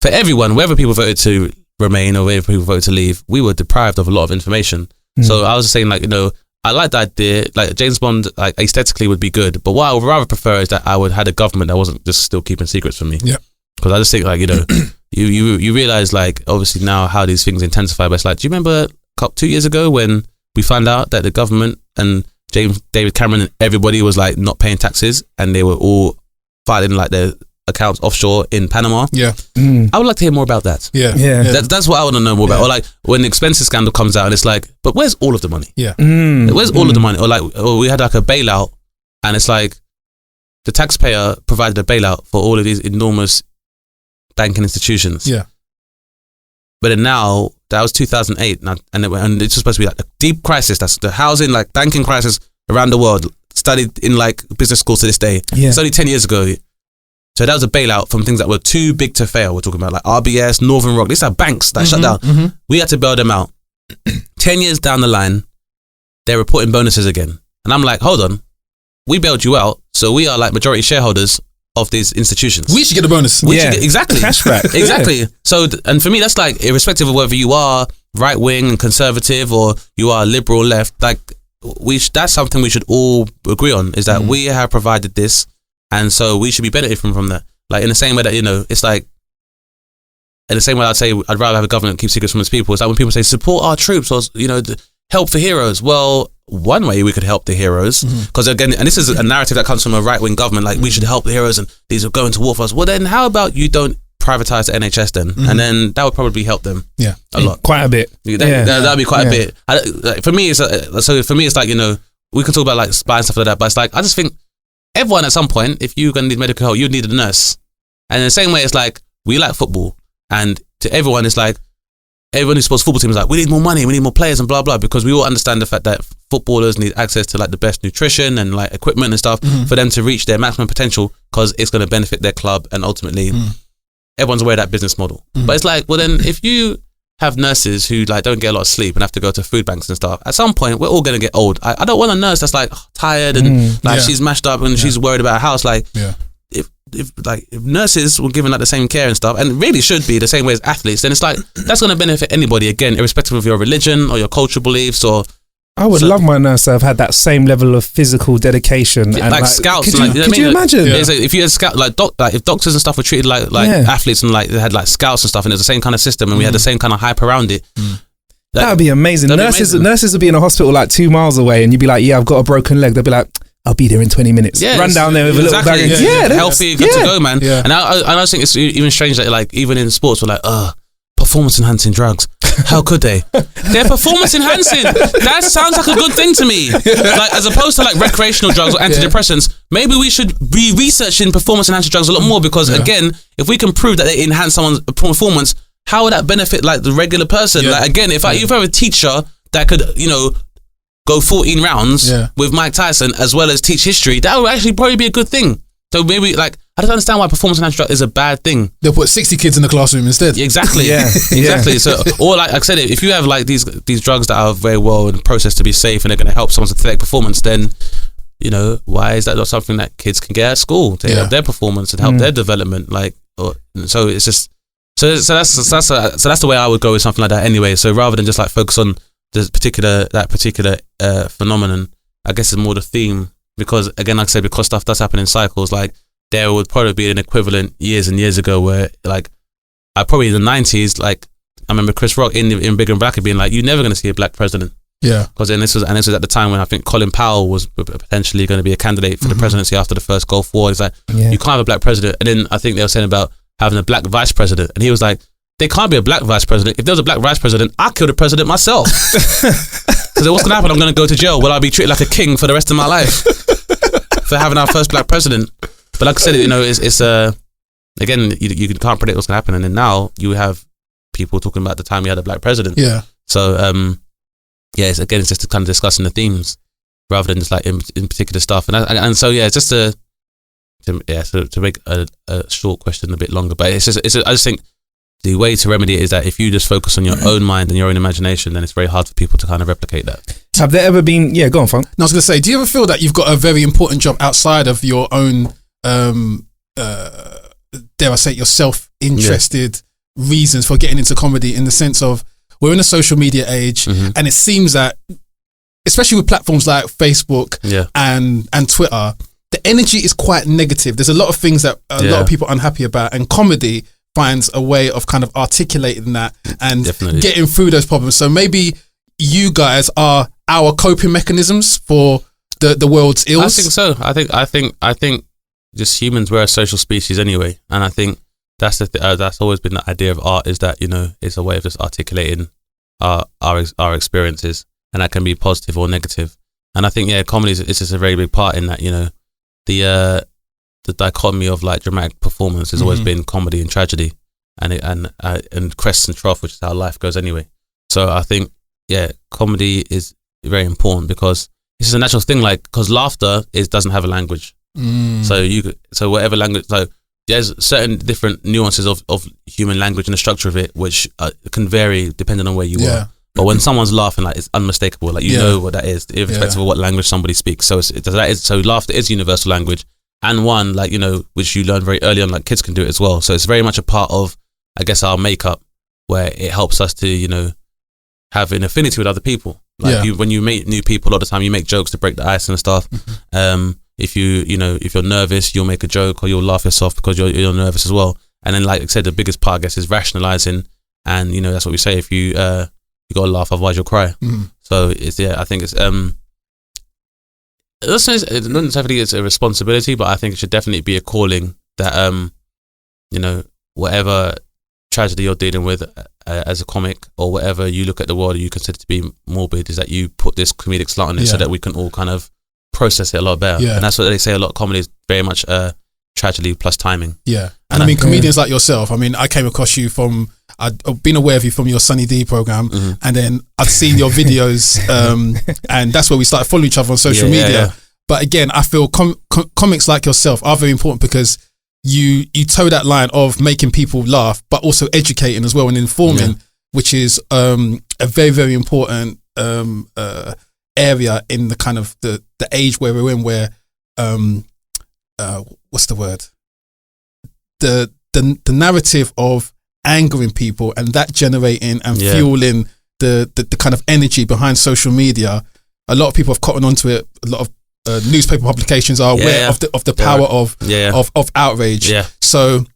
for everyone, whether people voted to remain or whether people voted to leave, we were deprived of a lot of information. So I was just saying, like, you know, I like the idea, like James Bond, like aesthetically would be good, but what I would rather prefer is that I would had a government that wasn't just still keeping secrets from me. Yeah. Because I just think, like, you know, you realize, like, obviously now how these things intensify, but it's like, do you remember 2 years ago when we found out that the government and David Cameron and everybody was like not paying taxes, and they were all filing like their accounts offshore in Panama? I would like to hear more about that. That's what I want to know more about. Or like when the expenses scandal comes out and it's like, but where's all of the money? Where's all of the money? Or like, we had like a bailout, and it's like the taxpayer provided a bailout for all of these enormous banking institutions. But then now, that was 2008, and it's supposed to be like a deep crisis. That's the housing, like banking crisis around the world, studied in like business schools to this day. It's only 10 years ago. So that was a bailout from things that were too big to fail. We're talking about like RBS, Northern Rock. These are banks that shut down. We had to bail them out. 10 years down the line, they're reporting bonuses again. And I'm like, hold on. We bailed you out, so we are like majority shareholders of these institutions. We should get a bonus. Exactly. Cashback. Exactly. So, and for me, that's like, irrespective of whether you are right wing and conservative or you are liberal left, like that's something we should all agree on, is that we have provided this. And so we should be benefiting from that. Like in the same way that, you know, it's like, in the same way I'd say I'd rather have a government keep secrets from its people. It's like when people say support our troops or, you know, help for heroes. Well, one way we could help the heroes, because again, and this is a narrative that comes from a right-wing government, like we should help the heroes and these are going to war for us. Well, then how about you don't privatize the NHS then? And then that would probably help them a lot. Quite a bit. That would be quite a bit. For me, it's like, you know, we can talk about like spy and stuff like that, but it's like, I just think everyone at some point, if you're going to need medical help, you need a nurse. And in the same way, it's like, we like football. And to everyone, it's like, everyone who supports football teams is like, we need more money, we need more players and blah, blah, because we all understand the fact that footballers need access to like the best nutrition and like equipment and stuff for them to reach their maximum potential, because it's going to benefit their club and ultimately everyone's aware of that business model. But it's like, well then, if you have nurses who like don't get a lot of sleep and have to go to food banks and stuff, at some point we're all going to get old. I don't want a nurse that's like tired and like she's mashed up and she's worried about her house. Like if nurses were given like the same care and stuff, and really should be the same way as athletes, then it's like that's going to benefit anybody, again, irrespective of your religion or your cultural beliefs. Or I would love my nurse to have had that same level of physical dedication. And like scouts. Could you imagine? If you had scout, like if doctors and stuff were treated like athletes, and like they had like scouts and stuff, and it was the same kind of system, and we had the same kind of hype around it. That would be amazing. Nurses would be in a hospital like 2 miles away, and you'd be like, yeah, I've got a broken leg. They'd be like, I'll be there in 20 minutes. Run down there with a little bag. Healthy, good to go, man. And I think it's even strange that like even in sports we're like, performance enhancing drugs. How could they? They're performance enhancing. That sounds like a good thing to me. Like, as opposed to like recreational drugs or antidepressants, maybe we should be researching performance enhancing drugs a lot more, because again, if we can prove that they enhance someone's performance, how would that benefit like the regular person? Like again, if I have a teacher that could, you know, go 14 rounds with Mike Tyson as well as teach history, that would actually probably be a good thing. So maybe like, I don't understand why performance enhancing drug is a bad thing. They'll put 60 kids in the classroom instead. Exactly. Exactly. So, or like I said, if you have like these drugs that are very well processed to be safe and they're going to help someone's athletic performance, then you know, why is that not something that kids can get at school to help their performance and help their development? Like, so it's just so that's the way I would go with something like that anyway. So rather than just like focus on that particular phenomenon, I guess it's more the theme, because again, like I said, because stuff does happen in cycles. Like there would probably be an equivalent years and years ago where like probably in the 90s, like I remember Chris Rock in Bigger and Blacker being like, "You're never going to see a black president." Yeah, because this was at the time when I think Colin Powell was potentially going to be a candidate for the presidency after the first Gulf War. It's like, you can't have a black president. And then I think they were saying about having a black vice president, and he was like, there can't be a black vice president. If there was a black vice president, I'd kill the president myself. Because what's going to happen? I'm going to go to jail. Will I be treated like a king for the rest of my life for having our first black president? But like I said, you know, it's again, you can't predict what's going to happen. And then now you have people talking about the time we had a black president. Yeah. So it's just to kind of discussing the themes rather than just like in particular stuff. And so yeah, just to make a short question a bit longer, but I just think the way to remedy it is that if you just focus on your own mind and your own imagination, then it's very hard for people to kind of replicate that. Have there ever been? Yeah, go on, Funk. No, I was going to say, do you ever feel that you've got a very important job outside of your own, dare I say, your self-interested reasons for getting into comedy, in the sense of we're in a social media age, and it seems that, especially with platforms like Facebook and Twitter, the energy is quite negative. There's a lot of things that a lot of people are unhappy about, and comedy finds a way of kind of articulating that and getting through those problems. So maybe you guys are our coping mechanisms for the world's ills. I think so. I think just humans, we're a social species anyway, and I think that's that's always been the idea of art, is that, you know, it's a way of just articulating our experiences, and that can be positive or negative. And I think comedy is just a very big part in that. You know, the dichotomy of like dramatic performance has always been comedy and tragedy, and crests and troughs, which is how life goes anyway. So I think comedy is very important because it's just a natural thing. Like, because laughter doesn't have a language. So whatever language, so there's certain different nuances of human language and the structure of it, which can vary depending on where you are. But when someone's laughing, like, it's unmistakable. Like, you know what that is, irrespective of what language somebody speaks. So so laughter is universal language, and one, like, you know, which you learn very early on. Like, kids can do it as well. So it's very much a part of, I guess, our makeup, where it helps us to, you know, have an affinity with other people. Like when you meet new people, a lot of the time you make jokes to break the ice and stuff. If you're nervous, you'll make a joke or you'll laugh yourself because you're nervous as well. And then, like I said, the biggest part, I guess, is rationalizing. And, you know, that's what we say. If you got to laugh, otherwise you'll cry. So I think it's not necessarily it's a responsibility, but I think it should definitely be a calling that you know, whatever tragedy you're dealing with as a comic, or whatever you look at the world you consider to be morbid, is that you put this comedic slant on it so that we can all kind of process it a lot better. And that's what they say, a lot of comedy is very much tragedy plus timing. And I mean, comedians like yourself, I mean, I came across you from, I've been aware of you from your Sunny D program, and then I've seen your videos, and that's where we started following each other on social media. But again, I feel comics like yourself are very important because you toe that line of making people laugh, but also educating as well and informing, which is a very, very important area in the kind of the age where we're in, where what's the word? The narrative of angering people and that generating and fueling the kind of energy behind social media. A lot of people have cottoned onto it. A lot of newspaper publications are aware of the power of outrage. So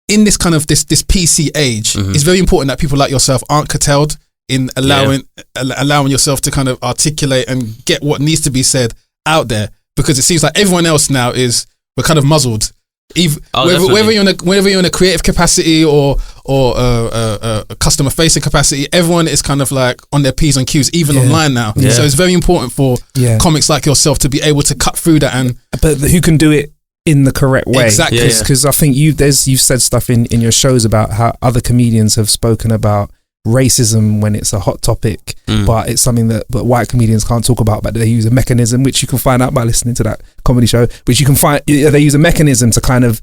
in this kind of this PC age, it's very important that people like yourself aren't curtailed in allowing yourself to kind of articulate and get what needs to be said out there, because it seems like everyone else now we're kind of muzzled. Whether you're in a creative capacity or a customer facing capacity, everyone is kind of like on their P's and Q's, even online now. So it's very important for comics like yourself to be able to cut through that, but who can do it in the correct way. Exactly. Because I think you've said stuff in your shows about how other comedians have spoken about racism when it's a hot topic, but it's something that white comedians can't talk about, but they use a mechanism, which you can find out by listening to that comedy show, which you can find, they use a mechanism to kind of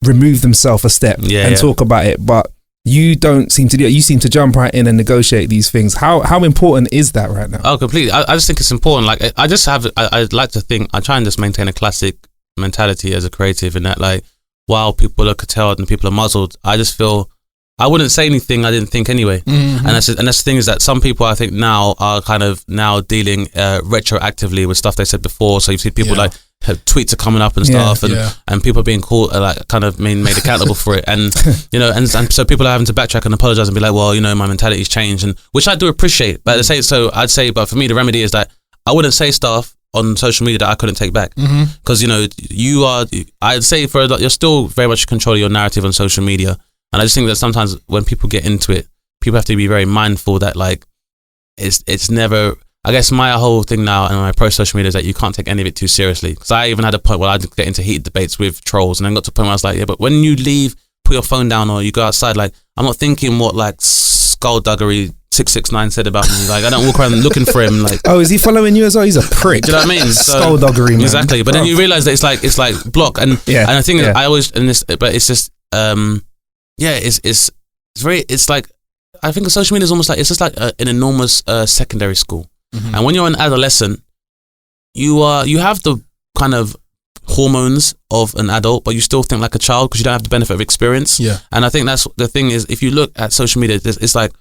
remove themselves a step and talk about it. But You don't seem to do it. You seem to jump right in and negotiate these things. How important is that right now? Oh, completely. I just think it's important. Like, I'd like to think, I try and just maintain a classic mentality as a creative, in that, like, while people are curtailed and people are muzzled, I just feel I wouldn't say anything I didn't think anyway. Mm-hmm. And that's the thing, is that some people I think now are kind of now dealing retroactively with stuff they said before. So you see people like tweets are coming up and stuff, and people are being called like kind of made accountable for it, and you know, and so people are having to backtrack and apologize and be like, well, you know, my mentality's changed, and which I do appreciate. But I'd say, but for me, the remedy is that I wouldn't say stuff on social media that I couldn't take back, because you know, I'd say you're still very much in control of your narrative on social media, and I just think that sometimes when people get into it, people have to be very mindful that, like, it's never. I guess my whole thing now and my approach to social media is that you can't take any of it too seriously. Because I even had a point where I'd get into heated debates with trolls, and then got to a point where I was like, yeah, but when you leave, put your phone down, or you go outside, like, I'm not thinking what, like, skullduggery 669 said about me. Like, I don't walk around looking for him. Like, oh, is he following you as well? He's a prick. Do you know what I mean? So, skullduggery, man. Exactly. But then you realise that it's like block, and I think that I always but it's just it's very, it's like, I think social media is almost like, it's just like an enormous secondary school. Mm-hmm. And when you're an adolescent, you have the kind of hormones of an adult, but you still think like a child because you don't have the benefit of experience. Yeah. And I think that's the thing, is if you look at social media, it's like,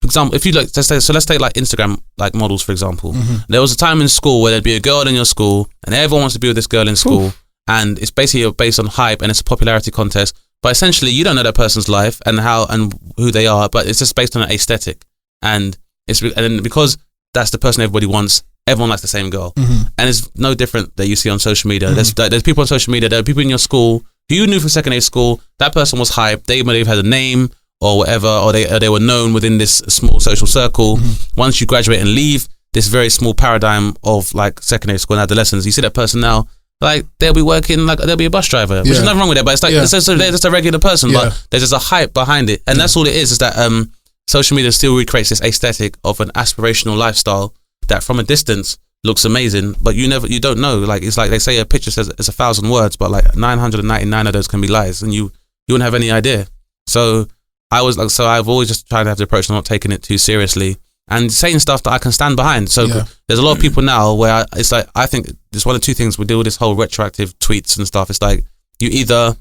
for example, if you look, let's take like Instagram, like models, for example. Mm-hmm. There was a time in school where there'd be a girl in your school, and everyone wants to be with this girl in school. Oof. And it's basically based on hype, and it's a popularity contest. But essentially, you don't know that person's life and how and who they are, but it's just based on an aesthetic. And because that's the person everybody wants, everyone likes the same girl. Mm-hmm. And it's no different that you see on social media. Mm-hmm. There's people on social media, there are people in your school who you knew from secondary school. That person was hyped. They might have had a name or whatever, or they were known within this small social circle. Mm-hmm. Once you graduate and leave this very small paradigm of like secondary school and adolescence, you see that person now, like, they'll be working, like, they'll be a bus driver, which is nothing wrong with it, but it's like, they're just a regular person, but there's just a hype behind it. And that's all it is that social media still recreates this aesthetic of an aspirational lifestyle that from a distance looks amazing, but you don't know. Like, it's like they say a picture says it's 1,000 words, but like 999 of those can be lies, and you wouldn't have any idea. So I've always just tried to have the approach of not taking it too seriously and saying stuff that I can stand behind. So there's a lot of people now where it's like, I think there's one of two things we deal with this whole retroactive tweets and stuff. It's like, you either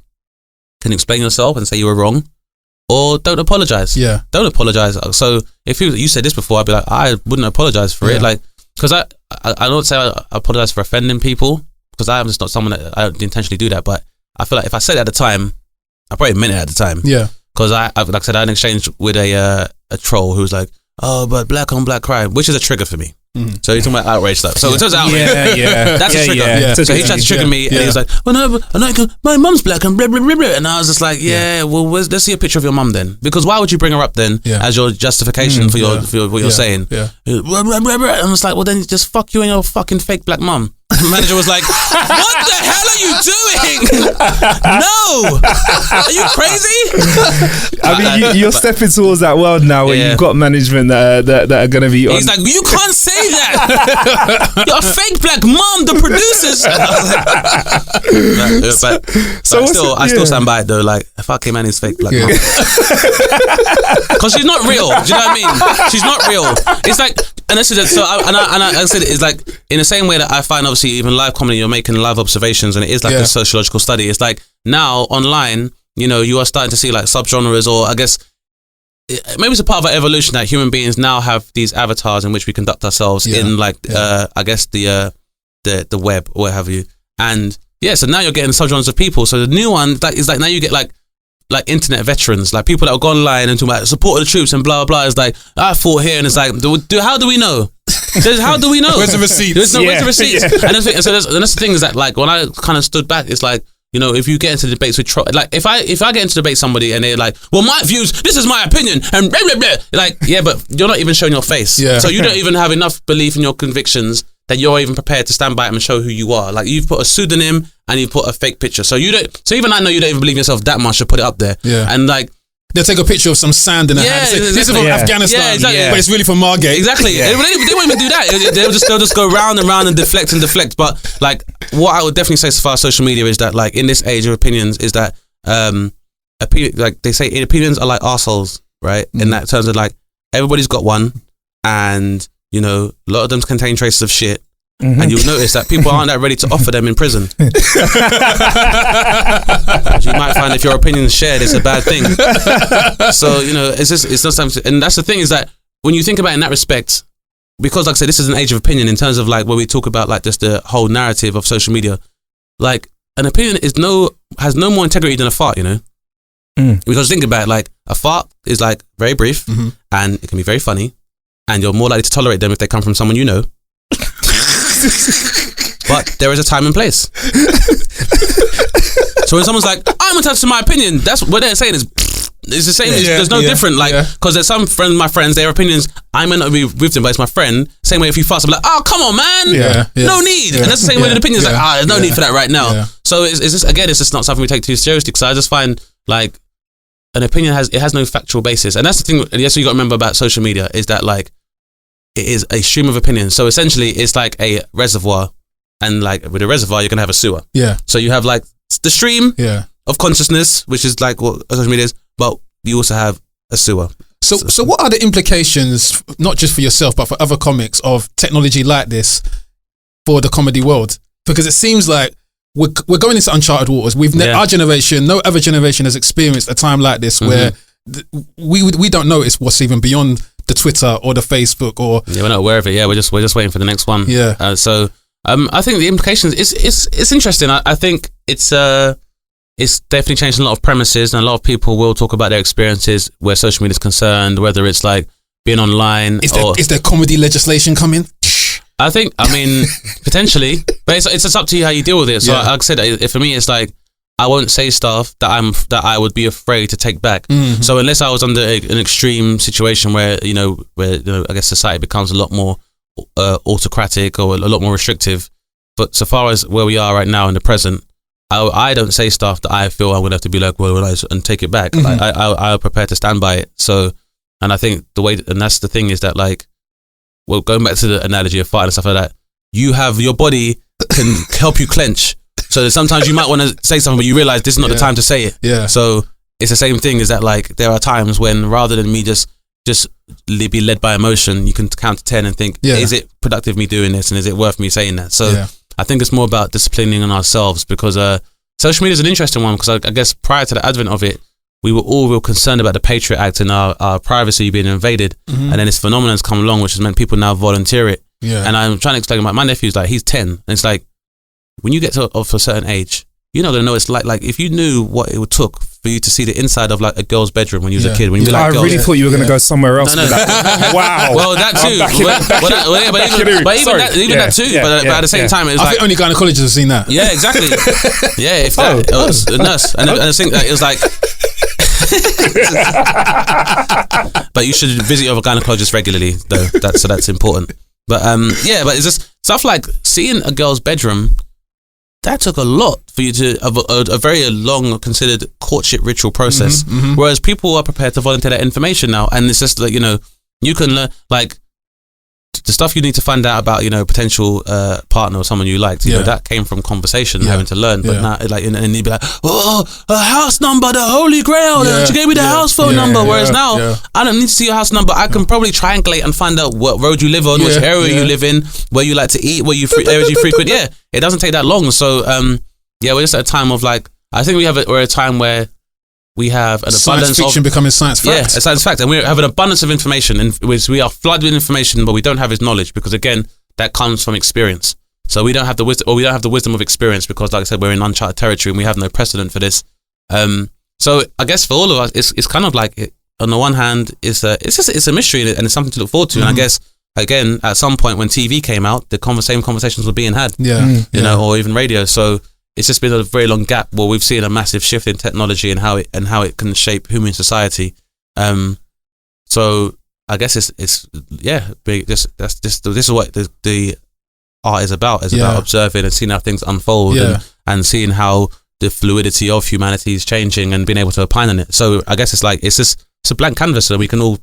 can explain yourself and say you were wrong, or don't apologize. Yeah. Don't apologize. So if you said this before, I'd be like, I wouldn't apologize for it. Like, because I don't say I apologize for offending people, because I'm just not someone that I intentionally do that. But I feel like if I said it at the time, I probably meant it at the time. Yeah. Because like I said, I had an exchange with a troll who was like, oh, but black on black crime, which is a trigger for me. Mm-hmm. So you're talking about outrage stuff. So in terms of outrage, that's a trigger. Yeah. So he tried to trigger me, and he was like, well, no, but my mum's black and blah, blah, blah, blah. And I was just like, well, let's see a picture of your mum then. Because why would you bring her up then as your justification for what you're saying? Yeah. Blah, blah, blah, blah. And I was like, well, then just fuck you and your fucking fake black mum. The manager was like, what the hell are you doing? No! Are you crazy? I mean, you're stepping towards that world now where you've got management that are going to be on. He's like, you can't say that. You're a fake black mom, the producers. I still stand by it though. Like, fuck him and his fake black mom. Because she's not real. Do you know what I mean? She's not real. It's like, and this is it. So I said it's like, in the same way that I find obviously even live comedy, you're making live observations, and it is like a sociological study. It's like now online, you know, you are starting to see like subgenres, or I guess maybe it's a part of our evolution that human beings now have these avatars in which we conduct ourselves in like I guess the web or what have you. And so now you're getting subgenres of people. So the new one is like now you get like internet veterans, like people that will go online and talk about support of the troops and blah blah blah. It's like, I fought here, and it's like, how do we know? How do we know? Where's the receipts? Where's the receipts? And that's the thing is that, like, when I kind of stood back, it's like, you know, if you get into debates with like if I get into debate somebody and they're like, well, my views, this is my opinion, and blah blah blah, like, yeah, but you're not even showing your face, so you don't even have enough belief in your convictions that you're even prepared to stand by them and show who you are. Like, you've put a pseudonym and you've put a fake picture, so even I know you don't even believe yourself that much to put it up there, and like, they'll take a picture of some sand in a hand. Say, this is from Afghanistan, but it's really from Margate. Exactly. They won't even do that. They'll just go round and round and deflect. But like, what I would definitely say so far as social media is that, like, in this age of opinions, is that like they say, opinions are like arseholes, right? In that terms of like everybody's got one, and you know a lot of them contain traces of shit. And you'll notice that people aren't that ready to offer them in prison. You might find if your opinion is shared, it's a bad thing. So, you know, it's not something, and that's the thing is that when you think about it in that respect, because like I said, this is an age of opinion in terms of like when we talk about like just the whole narrative of social media, like an opinion has no more integrity than a fart, you know? Because think about it, like a fart is like very brief and it can be very funny, and you're more likely to tolerate them if they come from someone you know. But there is a time and place. So when someone's like, I'm entitled to my opinion, that's what they're saying is it's the same. There's no different. Like, because there's some friends, my friends, their opinions, I may not be with them, but it's my friend. Same way if you fuss, I'm like, oh, come on, man. No need. And that's the same way the opinions like, there's no need for that right now. So it's just, again, it's just not something we take too seriously, because I just find like an opinion has no factual basis. And that's the thing, and that's what you got to remember about social media, is that like, it is a stream of opinions. So essentially it's like a reservoir, and like with a reservoir you're gonna have a sewer. So you have like the stream of consciousness, which is like what social media is, but you also have a sewer. So what are the implications, not just for yourself but for other comics, of technology like this for the comedy world? Because it seems like we're going into uncharted waters. Our generation, no other generation has experienced a time like this where we don't notice what's even beyond the Twitter or the Facebook, or we're not aware of it. We're just waiting for the next one. So I think the implications it's interesting. I think it's definitely changed a lot of premises, and a lot of people will talk about their experiences where social media is concerned, whether it's like being online. Is there comedy legislation coming? I mean potentially, but it's just up to you how you deal with it. So like I said, for me it's like, I won't say stuff that I would be afraid to take back. So unless I was under an extreme situation where I guess society becomes a lot more autocratic or a lot more restrictive. But so far as where we are right now in the present, I don't say stuff that I feel I'm gonna have to be like, and take it back. Like, I'm prepared to stand by it. So, and I think and that's the thing is that like, well, going back to the analogy of fight and stuff like that, your body can help you clench. So sometimes you might want to say something, but you realize this is not the time to say it. So it's the same thing, is that like there are times when rather than me just be led by emotion, you can count to 10 and think, is it productive me doing this, and is it worth me saying that? So I think it's more about disciplining on ourselves, because social media is an interesting one, because I guess prior to the advent of it, we were all real concerned about the Patriot Act and our privacy being invaded. And then this phenomenon has come along, which has meant people now volunteer it. And I'm trying to explain, my nephew's like, he's 10, and it's like, when you get of a certain age, you're not gonna know it's like if you knew what it took for you to see the inside of like a girl's bedroom when you was a kid. When you were like, I really thought you were gonna go somewhere else. No. Wow. Well, that too. But even that too. But at the same time, it's I think only gynecologists have seen that. Yeah, exactly. Yeah, if that, it was a nurse, and I think that it was like. But you should visit your gynecologist regularly, though. That's important. But but it's just stuff like seeing a girl's bedroom. That took a lot for you to a very long considered courtship ritual process. Whereas people are prepared to volunteer that information now, and it's just like, you can learn like the stuff you need to find out about potential partner or someone you liked. That came from conversation, having to learn. But now like and you'd be like, a house number, the holy grail. She gave me the house phone number. Whereas now I don't need to see your house number. I can probably triangulate and find out what road you live on, which area you live in, where you like to eat, areas you frequent. It doesn't take that long. So we're just at a time of like, I think we're at a time where we have an abundance of science fiction becoming science fact. Yeah, a science fact, and we have an abundance of information, in which we are flooded with information, but we don't have his knowledge, because again, that comes from experience. So we don't have the wisdom, or we don't have the wisdom of experience, because, like I said, we're in uncharted territory and we have no precedent for this. So I guess for all of us, it's kind of like, on the one hand, it's a mystery and it's something to look forward to. And I guess again, at some point when TV came out, the same conversations were being had. Or even radio. So it's just been a very long gap where we've seen a massive shift in technology and how it can shape human society. So I guess this is what the art is about. It's about observing and seeing how things unfold and seeing how the fluidity of humanity is changing and being able to opine on it. So I guess it's a blank canvas that we can all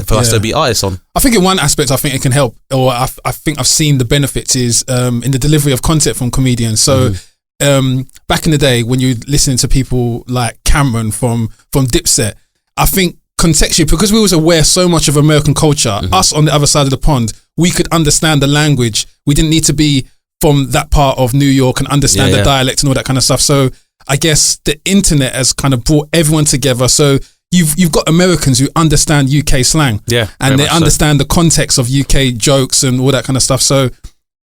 for us to be artists on. I think in one aspect, I think it can help, or I think I've seen the benefits is in the delivery of content from comedians. So back in the day when you listening to people like Cameron, from Dipset. I think contextually, because we was aware so much of American culture, us on the other side of the pond, we could understand the language. We didn't need to be from that part of New York and understand the dialect and all that kind of stuff. So I guess the internet has kind of brought everyone together. So you've got Americans who understand UK slang, and they understand the context of UK jokes and all that kind of stuff. So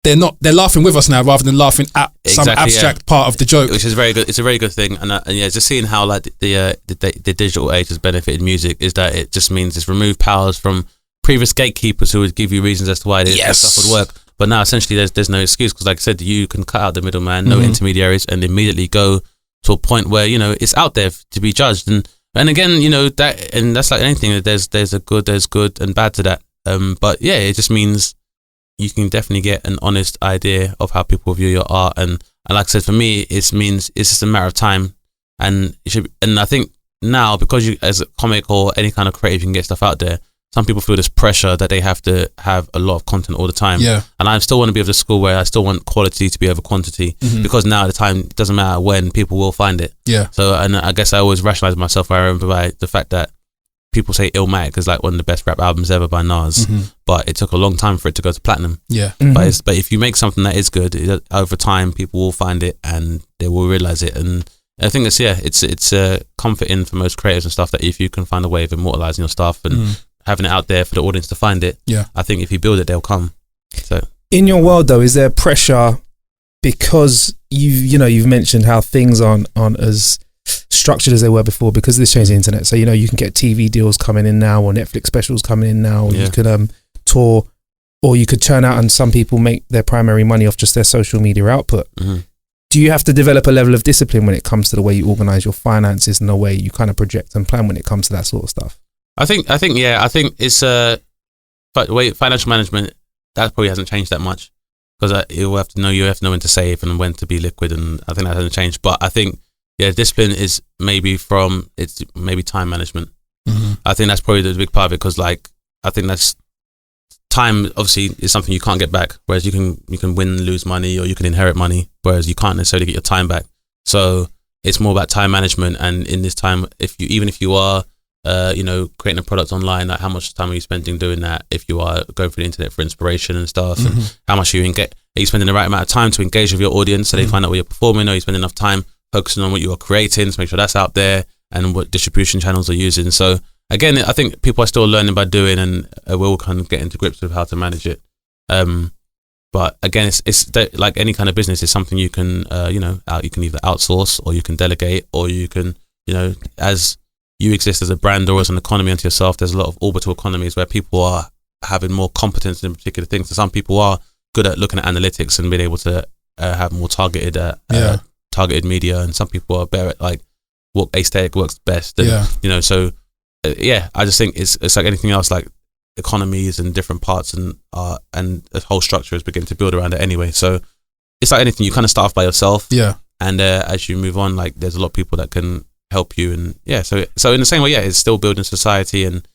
they're laughing with us now rather than laughing at some abstract part of the joke, which is very good. It's a very good thing, and just seeing how like the digital age has benefited music is that it just means it's removed powers from previous gatekeepers who would give you reasons as to why this stuff would work. But now essentially there's no excuse, because like I said, you can cut out the middleman, no intermediaries, and immediately go to a point where it's out there to be judged. And again, that's like anything. There's good and bad to that. But yeah, it just means you can definitely get an honest idea of how people view your art. And like I said, for me, it means it's just a matter of time. And I think now, because you, as a comic or any kind of creative, you can get stuff out there. Some people feel this pressure that they have to have a lot of content all the time. Yeah. And I still want to be of the school where I still want quality to be over quantity, because now at the time, it doesn't matter when, people will find it. Yeah. So, and I guess I always rationalize myself by the fact that people say Illmatic is like one of the best rap albums ever by Nas, but it took a long time for it to go to platinum. Yeah. But if you make something that is good, over time, people will find it and they will realize it. And I think it's comforting for most creators and stuff that if you can find a way of immortalizing your stuff and having it out there for the audience to find it, I think if you build it, they'll come. So in your world though, is there pressure because you've mentioned how things aren't as structured as they were before because of this change in the internet? So you can get TV deals coming in now, or Netflix specials coming in now, or you could tour, or you could turn out and some people make their primary money off just their social media output. Do you have to develop a level of discipline when it comes to the way you organize your finances and the way you kind of project and plan when it comes to that sort of stuff? I think it's financial management, that probably hasn't changed that much, because you have to know when to save and when to be liquid, and I think that hasn't changed. But I think discipline is maybe time management. I think that's probably the big part of it, because like I think that's time obviously is something you can't get back, whereas you can win and lose money, or you can inherit money, whereas you can't necessarily get your time back. So it's more about time management, and in this time, if you are creating a product online, like how much time are you spending doing that? If you are going through the internet for inspiration and stuff, and how much are you spending the right amount of time to engage with your audience so they find out what you're performing? Or you spend enough time focusing on what you are creating to make sure that's out there and what distribution channels are using? So again, I think people are still learning by doing, and we'll kind of get into grips with how to manage it. But again, it's like any kind of business, it's something you can you can either outsource, or you can delegate, or you can as you exist as a brand or as an economy unto yourself. There's a lot of orbital economies where people are having more competence in particular things. So some people are good at looking at analytics and being able to have more targeted media, and some people are better at like what aesthetic works best. And, I just think it's like anything else, like economies and different parts and the whole structure is beginning to build around it anyway. So it's like anything, you kind of start off by yourself. Yeah. And as you move on, like there's a lot of people that can help you, and so in the same way, it's still building society, and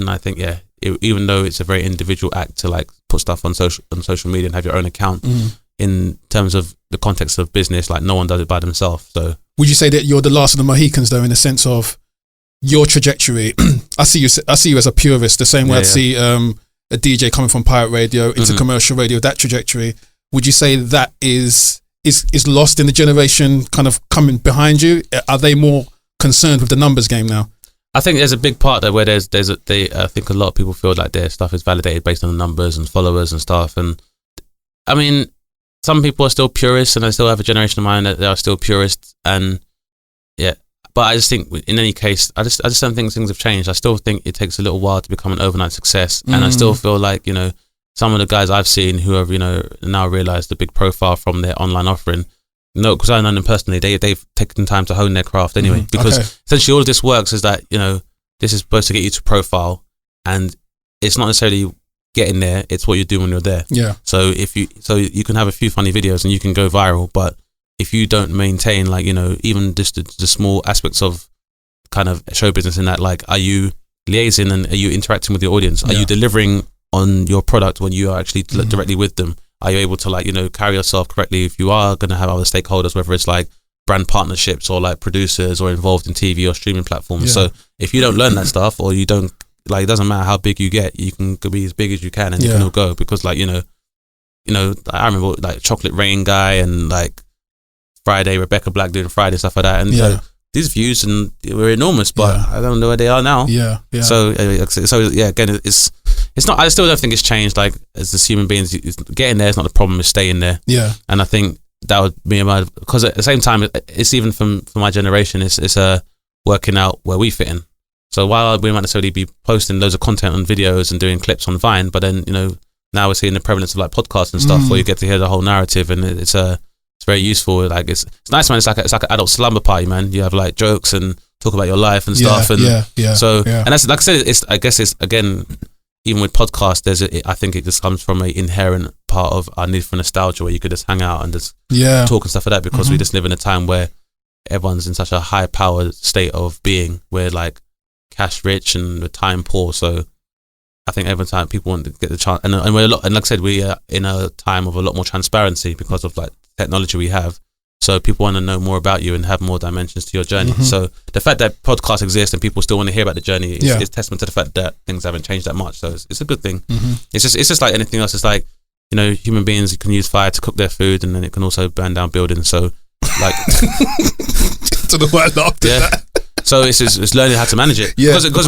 I think even though it's a very individual act to like put stuff on social media and have your own account, in terms of the context of business, like no one does it by themselves. So would you say that you're the last of the Mohicans though, in the sense of your trajectory? I see you as a purist, the same way I'd see a DJ coming from pirate radio into commercial radio, that trajectory. Would you say that is lost in the generation kind of coming behind you? Are they more concerned with the numbers game now? I think there's a big part there where I think a lot of people feel like their stuff is validated based on the numbers and followers and stuff. And I mean, some people are still purists, and I still have a generation of mine that they are still purists. And but I just think in any case, I just don't think things have changed. I still think it takes a little while to become an overnight success. And I still feel like, some of the guys I've seen who have, now realized the big profile from their online offering, because I know them personally, they've taken time to hone their craft anyway. Because essentially all of this works is that, this is supposed to get you to profile, and it's not necessarily getting there, it's what you do when you're there. Yeah. So you can have a few funny videos and you can go viral, but if you don't maintain, like, even just the small aspects of kind of show business in that, like, are you liaising and are you interacting with your audience? Are you delivering on your product when you are actually directly with them? Are you able to, like, carry yourself correctly if you are going to have other stakeholders, whether it's like brand partnerships or like producers or involved in TV or streaming platforms. So if you don't learn that stuff, or you don't, like, it doesn't matter how big you get, you can be as big as you can and you can all go, because like, you know, I remember like Chocolate Rain Guy and like Friday, Rebecca Black doing Friday, stuff like that. And these views and were enormous, but I don't know where they are now. So again, it's not, I still don't think it's changed. Like, as human beings, getting there is not the problem, it's staying there. And I think that would be because at the same time, it's even for my generation, it's working out where we fit in. So while we might necessarily be posting loads of content on videos and doing clips on Vine, but then, you know, now we're seeing the prevalence of like podcasts and stuff where you get to hear the whole narrative, and it's very useful. Like, it's nice, man. It's like an adult slumber party, man. You have like jokes and talk about your life and stuff. And and that's, like I said, I guess it's, again, even with podcasts, I think it just comes from an inherent part of our need for nostalgia, where you could just hang out and just talk and stuff like that, because we just live in a time where everyone's in such a high powered state of being, where like cash rich and the time poor. So I think every time people want to get the chance, and we're and like I said, we are in a time of a lot more transparency because of like technology we have. So people want to know more about you and have more dimensions to your journey. So the fact that podcasts exist and people still want to hear about the journey is testament to the fact that things haven't changed that much. So it's a good thing. It's just like anything else. It's like, you know, human beings can use fire to cook their food, and then it can also burn down buildings. So like, to the word after that. So it's learning how to manage it. Because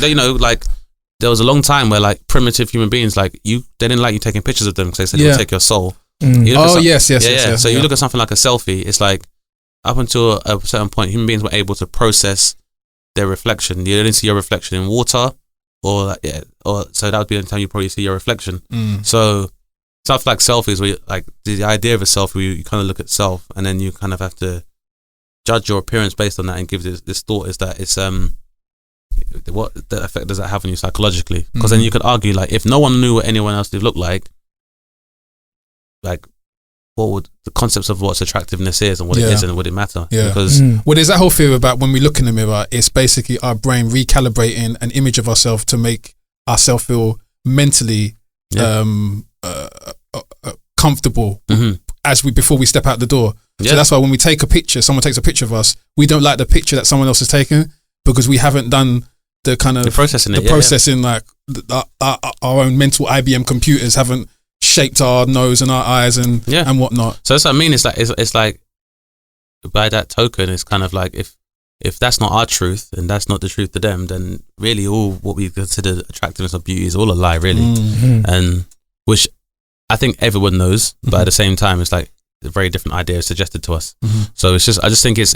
we you know, like, there was a long time where like primitive human beings, like they didn't like you taking pictures of them because they said it would take your soul. Yes. So you look at something like a selfie, it's like, up until a certain point, human beings were able to process their reflection. You only see your reflection in water, or so that would be the time you probably see your reflection. So stuff like selfies, where like the idea of a selfie, you kind of look at self, and then you kind of have to judge your appearance based on that, and give this thought is that it's what the effect does that have on you psychologically? Because then you could argue, like, if no one knew what anyone else did look like what would the concepts of what's attractiveness is and what it isn't, would it matter? Because well, there's that whole theory about when we look in the mirror, it's basically our brain recalibrating an image of ourselves to make ourselves feel mentally comfortable before we step out the door. So that's why when we take a picture, someone takes a picture of us, we don't like the picture that someone else has taken, because we haven't done the kind of processing, like our own mental IBM computers haven't shaped our nose and our eyes and whatnot. So that's what I mean. It's like by that token, it's kind of like, if that's not our truth and that's not the truth to them, then really all what we consider attractiveness or beauty is all a lie, really. And which I think everyone knows, but at the same time, it's like a very different idea suggested to us. So it's just, I just think it's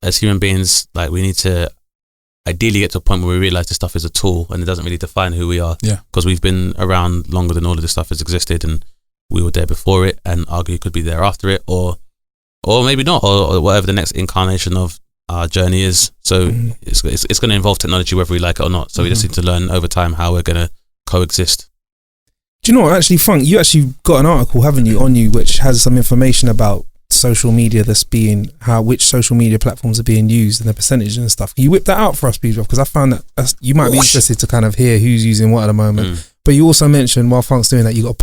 as human beings, like, we need to ideally get to a point where we realize this stuff is a tool and it doesn't really define who we are. Because we've been around longer than all of this stuff has existed, and we were there before it, and arguably could be there after it, or maybe not, or whatever the next incarnation of our journey is. So it's going to involve technology whether we like it or not. So we just need to learn over time how we're going to coexist. Do you know what, actually, Funk, you actually got an article, haven't you, on you, which has some information about social media, which social media platforms are being used and the percentage and stuff. Can you whip that out for us, please? Because I found that you might be interested to kind of hear who's using what at the moment. But you also mentioned, while Funk's doing that, you got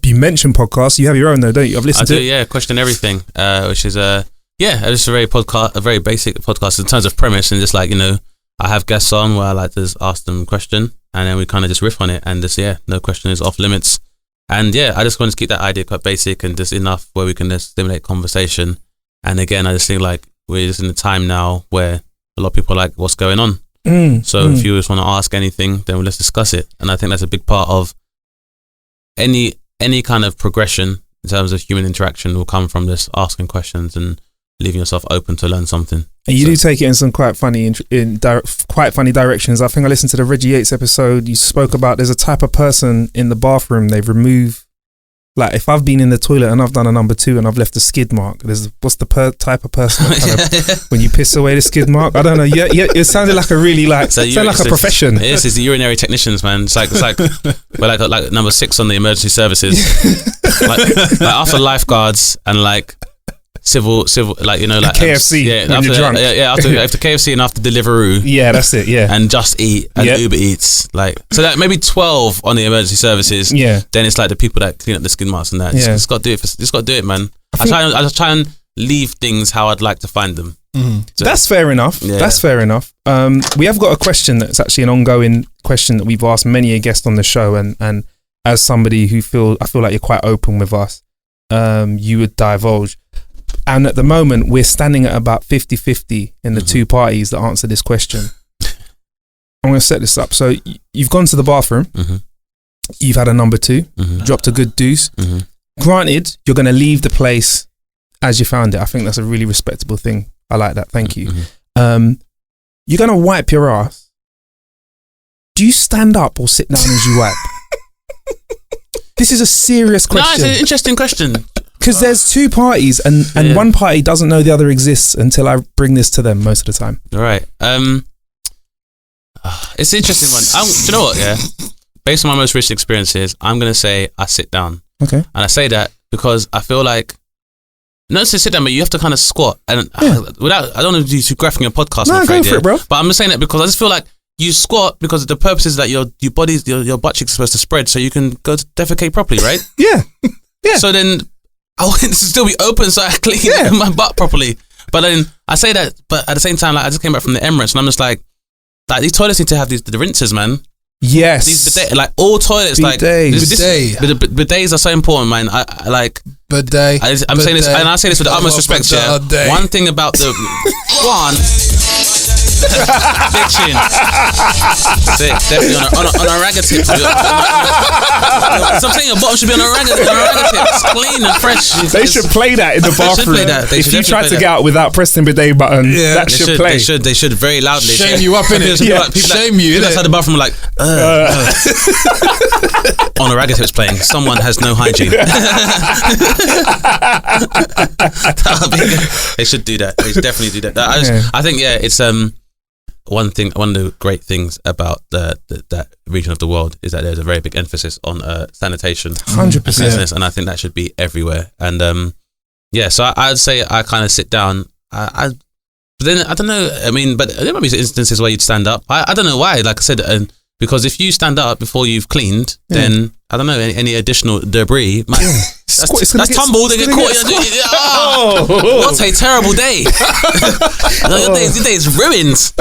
you mentioned podcasts. You have your own though, don't you? I've listened to it. Yeah, Question Everything, which is just a very basic podcast in terms of premise, and just like, you know, I have guests on where I like to ask them a question, and then we kind of just riff on it, and just no question is off limits. And I just want to keep that idea quite basic and just enough where we can just stimulate conversation. And again, I just think like we're just in a time now where a lot of people are like, what's going on? So if you just want to ask anything, then let's discuss it. And I think that's a big part of any kind of progression in terms of human interaction will come from this asking questions and leaving yourself open to learn something. And you do take it in some quite funny directions. I think I listened to the Reggie Yates episode. You spoke about there's a type of person in the bathroom they remove. Like, if I've been in the toilet and I've done a number 2 and I've left a skid mark, what's the type of person when you piss away the skid mark? I don't know. Yeah, it sounded like a really like a profession. It's the urinary technicians, man. It's like we're like number 6 on the emergency services. like after lifeguards and like civil, like, you know, like KFC when after, you're drunk. After KFC and after Deliveroo. Yeah, that's it. Yeah, and Just Eat and Uber Eats, like, so that maybe 12 on the emergency services. Yeah, then it's like the people that clean up the skid marks and that. Yeah, just got to do it. Just got to do it, man. I try and leave things how I'd like to find them. So, that's fair enough. Yeah. That's fair enough. We have got a question that's actually an ongoing question that we've asked many a guest on the show, and as somebody who I feel like you're quite open with us, you would divulge. And at the moment, we're standing at about 50-50 in the two parties that answer this question. I'm going to set this up. So you've gone to the bathroom, you've had a number 2, dropped a good deuce. Granted, you're going to leave the place as you found it. I think that's a really respectable thing. I like that. Thank you. You're going to wipe your ass. Do you stand up or sit down as you wipe? This is a serious question. No, it's an interesting question. Because there's two parties and one party doesn't know the other exists until I bring this to them most of the time. All right. It's an interesting one. Do you know what? Yeah. Based on my most recent experiences, I'm going to say I sit down. Okay. And I say that because I feel like, not to sit down, but you have to kind of squat. And I don't want to do too graphic in your podcast. No, go for it, bro. But I'm just saying that because I just feel like you squat because the purpose is that your butt cheeks are supposed to spread so you can go to defecate properly, right? Yeah. So then I want it to still be open so I clean my butt properly. But then I say that, but at the same time, like, I just came back from the Emirates and I'm just like these toilets need to have the rinsers, man. Yes. These bidet, like all toilets, bidets are so important, man. I like bidet. I'm saying this, and I say this with the utmost respect. Yeah. One thing about the big chin. That's it. Definitely on a ragga tip. So I'm saying your bottom should be on a ragga tip. It's clean and fresh. They should play that in the bathroom. If you try to get out without pressing the bidet button, that should play. They should very loudly. Shame you up in it. Shame you. People outside the bathroom are like, on a ragga tip's playing. Someone has no hygiene. They should do that. They should definitely do that. I think it's one of the great things about that region of the world is that there's a very big emphasis on sanitation, 100%, and I think that should be everywhere. And so I'd say I kind of sit down. But then I don't know. I mean, but there might be instances where you'd stand up. I don't know why. Like I said, because if you stand up before you've cleaned, then I don't know any additional debris. That's tumbled and get caught. What a terrible day! Your day is ruined.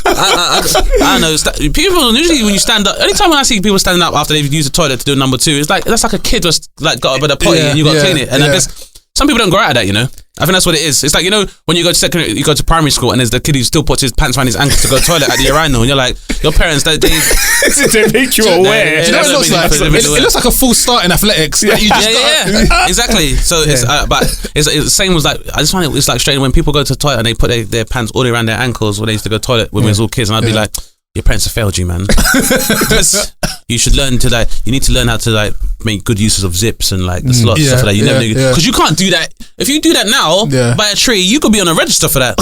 I don't know. People usually when you stand up. Anytime when I see people standing up after they've used the toilet to do number 2, it's like that's like a kid was like got up at a potty and you got to clean it. And I guess some people don't grow out of that, you know. I think that's what it is. It's like, you know, when you go to primary school and there's the kid who still puts his pants around his ankles to go to the toilet at the urinal, and you're like, your parents, they make you aware. Do you know what it looks like? It looks like a full start in athletics. Exactly. So it's but it's the same as like, I just find it's like strange when people go to the toilet and they put their pants all the way around their ankles when they used to go to the toilet when we was all kids, and I'd be like, your parents have failed you, man. You should learn to you need to learn how to make good uses of zips and like the slots, stuff like that. You never because you can't do that. If you do that now by a tree, you could be on a register for that.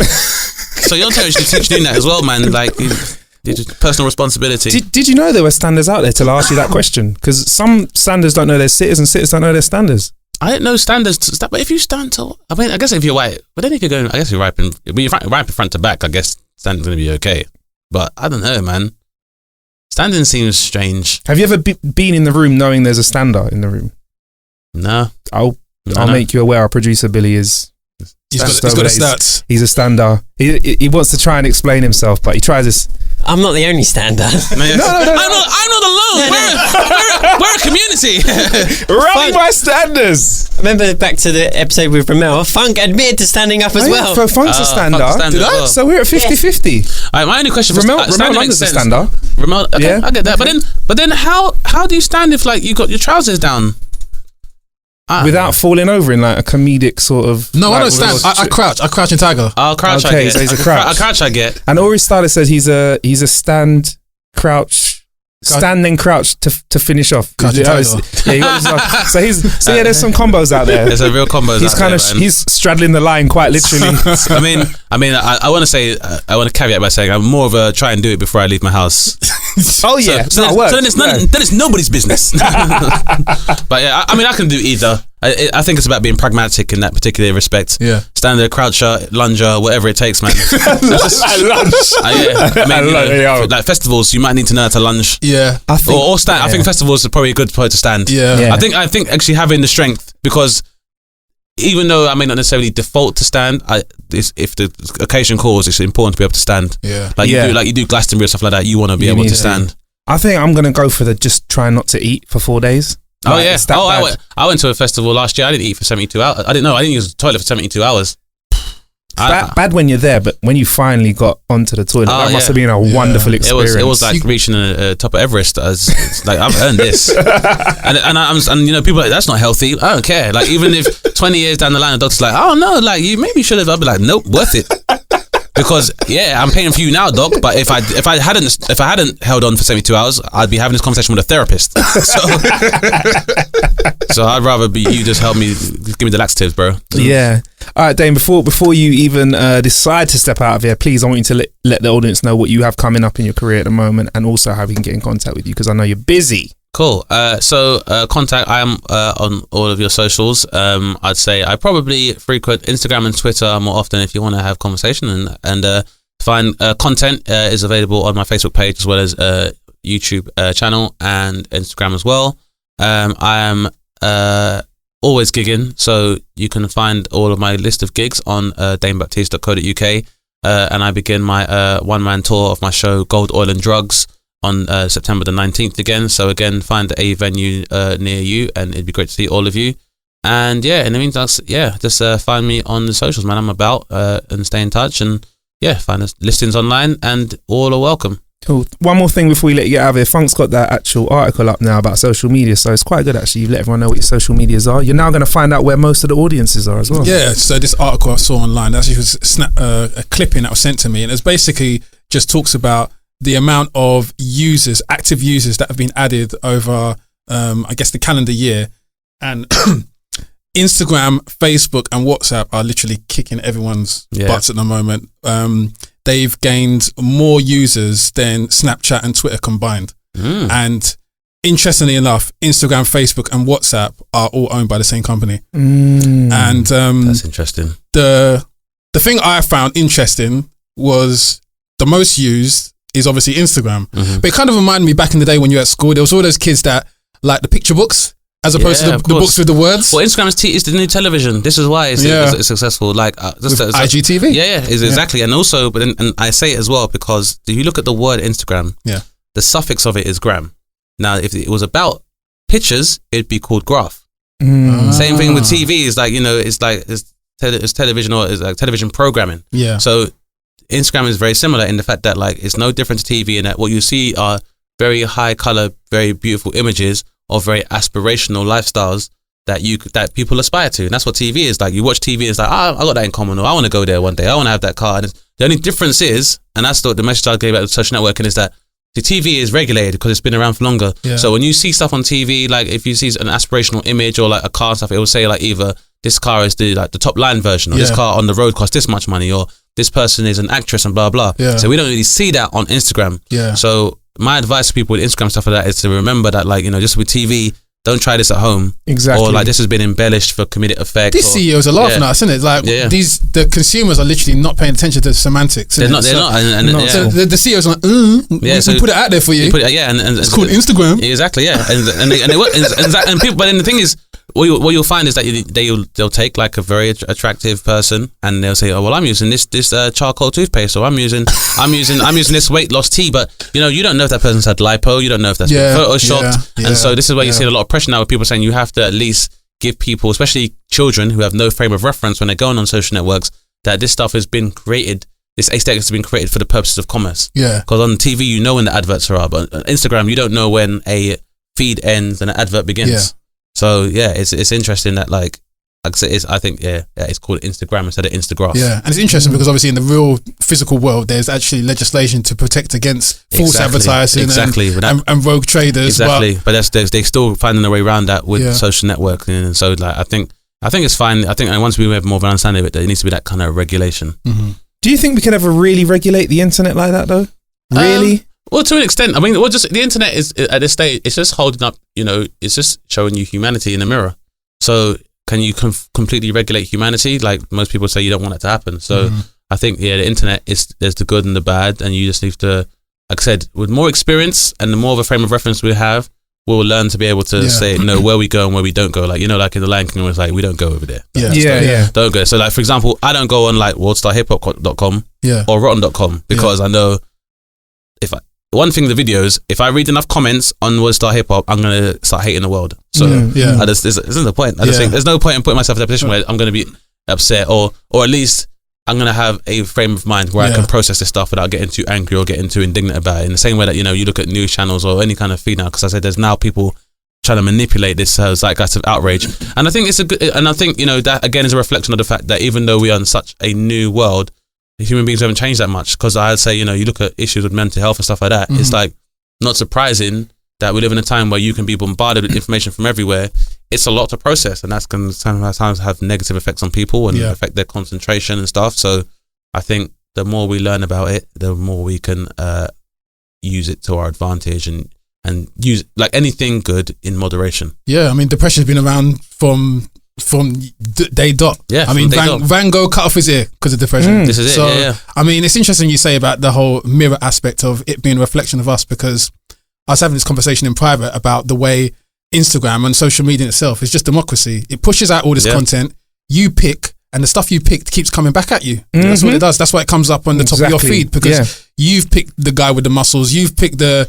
So your parents should teach doing that as well, man. Like personal responsibility. Did you know there were standers out there till I asked you that question? Because some standers don't know their sitters and sitters don't know their standers. I didn't know standards, but if you stand to, I mean, I guess if you're white, but then you could go. I guess you're right front to back. I guess standing's gonna be okay. But I don't know, man. Standing seems strange. Have you ever been in the room knowing there's a stander in the room? No. I'll make you aware. Our producer Billy is. He's got the stats. He's a stander. He wants to try and explain himself, but he tries this. I'm not the only stander. No. I'm not alone. We're a community. Running by standers. Remember back to the episode with Ramel. Funk admitted to standing up as well. So Funk's a stander. Did I? So we're at 50-50. My only question Ramel London's a stander. Ramel, okay, I get that. But then how do you stand if like you got your trousers down? Without falling over in like a comedic sort of. No, I don't stand. I crouch. I crouch in tiger. I'll crouch. Okay, I get. So he's a crouch. A crouch, I get. And Ori Styler says he's a stand, crouch, stand then crouch to finish off. So there's some combos out there. There's a real combos. He's straddling the line quite literally. I want to say I want to caveat by saying I'm more of a try and do it before I leave my house Oh yeah, so then it's nobody's business. But yeah, I mean, I can do either. I think it's about being pragmatic in that particular respect. Yeah. Standard, croucher, lunger, whatever it takes, man. Like festivals, you might need to know how to lunge. Yeah. Or stand. I think festivals are probably a good point to stand. Yeah. I think actually having the strength, because even though I may not necessarily default to stand, if the occasion calls, it's important to be able to stand. Yeah. You do Glastonbury or stuff like that, you want to be able to stand. I think I'm gonna go for the just try not to eat for 4 days. Oh yeah. I went to a festival last year. I didn't eat for 72 hours. I didn't use the toilet for 72 hours. Bad when you're there, but when you finally got onto the toilet, that must have been a wonderful experience. It was like reaching the top of Everest. It's like, I've earned this, and you know, people are like, that's not healthy. I don't care. Like, even if 20 years down the line, the doctor's like, oh no, like you maybe should have. I'd be like, nope, worth it. Because I'm paying for you now, doc. But if I hadn't held on for 72 hours, I'd be having this conversation with a therapist. So I'd rather be you just help me, give me the laxatives, bro. Yeah. All right, Dane. Before you even decide to step out of here, please, I want you to let the audience know what you have coming up in your career at the moment, and also how we can get in contact with you, because I know you're busy. Cool. So contact. I am on all of your socials. I'd say I probably frequent Instagram and Twitter more often if you want to have conversation, and find content is available on my Facebook page as well as YouTube channel and Instagram as well. I am always gigging, so you can find all of my list of gigs on danebaptiste.co.uk, and I begin my one-man tour of my show Gold, Oil and Drugs on September the 19th again. So again, find a venue near you, and it'd be great to see all of you. And yeah, in the meantime, just find me on the socials, man. I'm about, and stay in touch, and find us listings online, and all are welcome. Cool. One more thing before we let you get out of here. Funk's got that actual article up now about social media, so it's quite good actually. You've let everyone know what your social medias are. You're now going to find out where most of the audiences are as well. Yeah, so this article I saw online, actually was a clipping that was sent to me, and it basically just talks about the amount of users, active users that have been added over, I guess, the calendar year. And Instagram, Facebook and WhatsApp are literally kicking everyone's butts at the moment. They've gained more users than Snapchat and Twitter combined. And interestingly enough, Instagram, Facebook and WhatsApp are all owned by the same company. And that's interesting. The thing I found interesting was the most used is obviously Instagram. But it kind of reminded me back in the day when you were at school, there was all those kids that like the picture books as opposed to the books with the words. Well, Instagram is the new television. This is why it's successful. Like IGTV. Exactly. And also, and I say it as well because if you look at the word Instagram, the suffix of it is gram. Now, if it was about pictures, it'd be called graph. Same thing with TV. It's like, you know, it's television, or it's like television programming. Yeah. So Instagram is very similar in the fact that like it's no different to TV in that what you see are very high color, very beautiful images of very aspirational lifestyles that people aspire to. And that's what TV is. Like you watch TV, it's like, I got that in common, or I want to go there one day, I want to have that car. And the only difference is, and that's the message I gave about social networking, is that the TV is regulated because it's been around for longer. Yeah. So when you see stuff on TV, like if you see an aspirational image or like a car stuff, it will say like either this car is the top line version, or this car on the road costs this much money, or this person is an actress and blah blah. Yeah. So we don't really see that on Instagram. Yeah. So my advice to people with Instagram stuff like that is to remember that, like, you know, just with TV, don't try this at home. Exactly. Or like this has been embellished for comedic effect. These CEOs are laughing at us, isn't it? Like the consumers are literally not paying attention to the semantics. They're not. So the CEOs are like, we put it out there for you. And it's called Instagram. Exactly. Yeah. And people. But then the thing is, what you'll find is that they'll take like a very attractive person and they'll say, oh well, I'm using this charcoal toothpaste, or I'm using this weight loss tea, but you don't know if that person's had lipo, you don't know if that's been photoshopped, and so this is where you see a lot of pressure now with people saying you have to at least give people, especially children who have no frame of reference when they're going on social networks, that this stuff has been created. This aesthetic has been created for the purposes of commerce. Yeah. Because on TV you know when the adverts are, but on Instagram you don't know when a feed ends and an advert begins. Yeah. So yeah, it's interesting that like I said, I think it's called Instagram instead of Instagraph. Yeah, and it's interesting because obviously in the real physical world, there's actually legislation to protect against false advertising and rogue traders. Exactly, but they're still finding a way around that with social networking, and so like I think it's fine. I think once we have more of an understanding of it, there needs to be that kind of regulation. Mm-hmm. Do you think we could ever really regulate the internet like that though? Really? Well, to an extent, I mean, just the internet is at this stage. It's just holding up. It's just showing you humanity in the mirror. So, can you completely regulate humanity? Like most people say, you don't want it to happen. So, I think the internet there's the good and the bad, and you just need to, like I said, with more experience and the more of a frame of reference we have, we'll learn to be able to say where we go and where we don't go. Like like in the Lion King, it's like we don't go over there. Don't go. So, like for example, I don't go on like worldstarhiphop.com or rotten.com because I know one thing, the videos, if I read enough comments on World Star Hip Hop, I'm going to start hating the world. So this isn't the point. I just think there's no point in putting myself in a position where I'm going to be upset or at least I'm going to have a frame of mind where I can process this stuff without getting too angry or getting too indignant about it. In the same way that, you look at news channels or any kind of feed now, because I said there's now people trying to manipulate this zeitgeist of outrage. And I think it's that again is a reflection of the fact that even though we are in such a new world, human beings haven't changed that much. Because I'd say, you look at issues with mental health and stuff like that, it's like not surprising that we live in a time where you can be bombarded with information from everywhere. It's a lot to process, and that's going to sometimes have negative effects on people and affect their concentration and stuff. So I think the more we learn about it, the more we can use it to our advantage and use like anything good in moderation. Yeah, I mean, depression's been around from day dot. Yeah, I mean, Van Gogh cut off his ear because of depression. This is it. I mean, it's interesting you say about the whole mirror aspect of it being a reflection of us, because I was having this conversation in private about the way Instagram and social media itself is just democracy. It pushes out all this content. You pick, and the stuff you picked keeps coming back at you. That's what it does. That's why it comes up on the top of your feed, because you've picked the guy with the muscles. You've picked the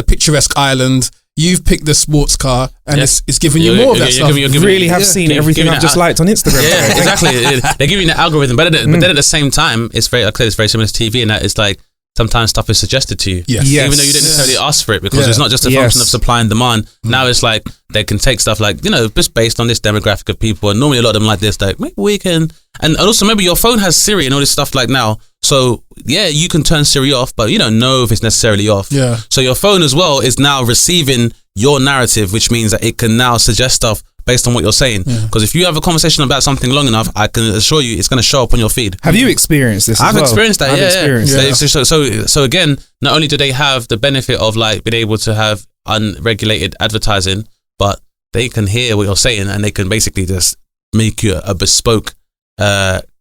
picturesque island. You've picked the sports car, and it's giving you more of that stuff. You really have seen everything I've just liked on Instagram. Yeah, exactly. They're giving you the algorithm, but then at the same time, it's very similar to TV in that it's like sometimes stuff is suggested to you, even though you didn't necessarily ask for it, because it's not just a function of supply and demand. Now it's like they can take stuff like just based on this demographic of people, and normally a lot of them like this, like maybe we can, and also maybe your phone has Siri and all this stuff like now. So you can turn Siri off, but you don't know if it's necessarily off. Yeah. So your phone as well is now receiving your narrative, which means that it can now suggest stuff based on what you're saying. Because if you have a conversation about something long enough, I can assure you it's going to show up on your feed. Have you experienced this? I've experienced that. So again, not only do they have the benefit of like being able to have unregulated advertising, but they can hear what you're saying and they can basically just make you a bespoke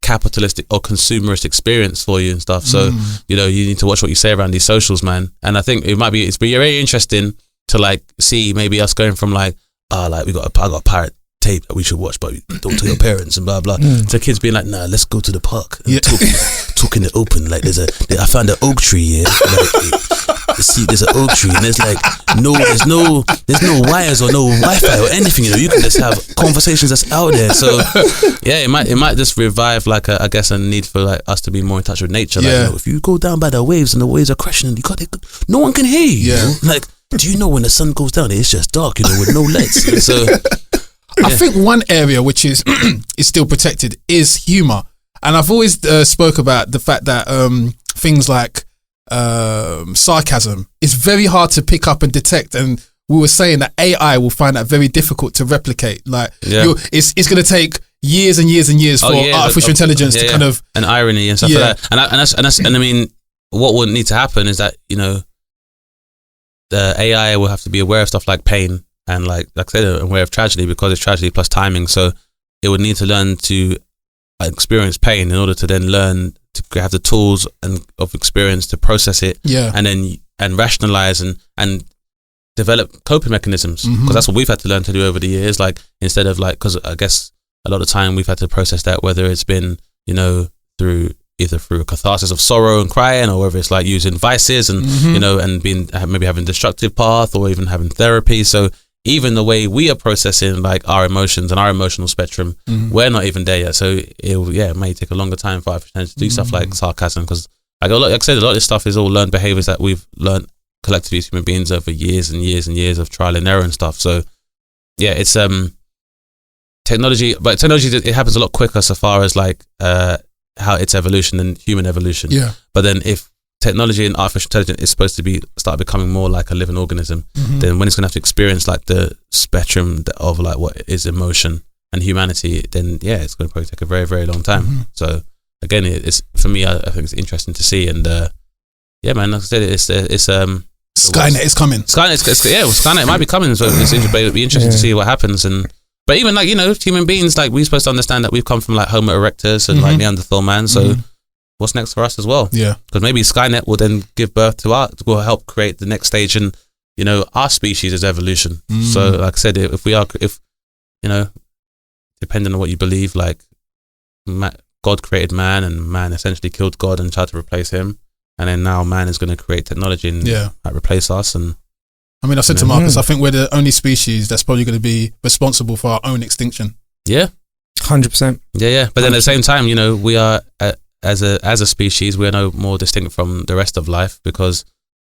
capitalistic or consumerist experience for you and stuff. So you need to watch what you say around these socials, man. And I think it's very interesting to like see maybe us going from like I got a pirate tape that we should watch, but don't tell your parents and blah blah. To kids being like, nah, let's go to the park and talk in the open. Like I found an oak tree here. There's an oak tree and there's like there's no wires or no Wi-Fi or anything. You can just have conversations that's out there. So it might just revive like a need for like us to be more in touch with nature. Like, if you go down by the waves and the waves are crashing, no one can hear you. Like, do you know when the sun goes down, it's just dark, with no lights. So I think one area which is still protected is humor, and I've always spoke about the fact that things like sarcasm is very hard to pick up and detect, and we were saying that AI will find that very difficult to replicate. Like it's going to take years and years and years for artificial intelligence to kind of, and irony and stuff like that. And I mean, what would need to happen is that the AI will have to be aware of stuff like pain and like I said, aware of tragedy, because it's tragedy plus timing. So it would need to learn to experience pain in order to then learn to have the tools of experience to process it, and rationalize and develop coping mechanisms, because that's what we've had to learn to do over the years. Like instead of like, because I guess a lot of time we've had to process that, whether it's been through a catharsis of sorrow and crying, or whether it's like using vices and and being maybe having a destructive path, or even having therapy. So even the way we are processing like our emotions and our emotional spectrum, we're not even there yet. So it may take a longer time for us to do stuff like sarcasm, because like I said, a lot of this stuff is all learned behaviors that we've learned collectively as human beings over years and years and years of trial and error and stuff. So it's technology, but technology, it happens a lot quicker so far as like how its evolution and human evolution. But then if technology and artificial intelligence is supposed to start becoming more like a living organism, then when it's going to have to experience like the spectrum of like what is emotion and humanity, then it's going to probably take a very, very long time. So again, it's for me, I think it's interesting to see, and yeah, man, like I said, it's Skynet is coming. Skynet might be coming, so it'll be interesting to see what happens. But even like, human beings, like we're supposed to understand that we've come from like Homo erectus and like Neanderthal man. So what's next for us as well? Yeah, because maybe Skynet will then give birth to will help create the next stage in our species' evolution. So like I said, if depending on what you believe, like God created man and man essentially killed God and tried to replace him. And then now man is going to create technology and replace us. And I mean, I said to Marcus, I think we're the only species that's probably going to be responsible for our own extinction. Yeah. 100%. Yeah. But then at the same time, we are, as a species, we are no more distinct from the rest of life because,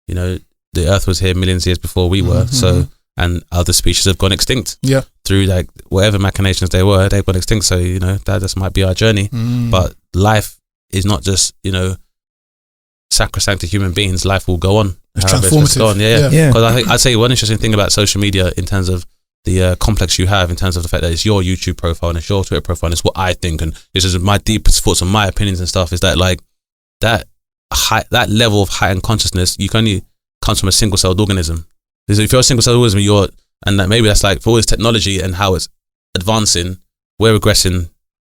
the earth was here millions of years before we were. So, and other species have gone extinct. Yeah. Through like whatever machinations they've gone extinct. So, that just might be our journey. But life is not just, sacrosanct to human beings. Life will go on. It's transformative. Yeah. Because I'd say one interesting thing about social media in terms of the complex you have, in terms of the fact that it's your YouTube profile and it's your Twitter profile and it's what I think and this is my deepest thoughts and my opinions and stuff, is that like that level of heightened consciousness you can only comes from a single-celled organism. Because if you're a single-celled organism, and that maybe that's like for all this technology and how it's advancing, we're regressing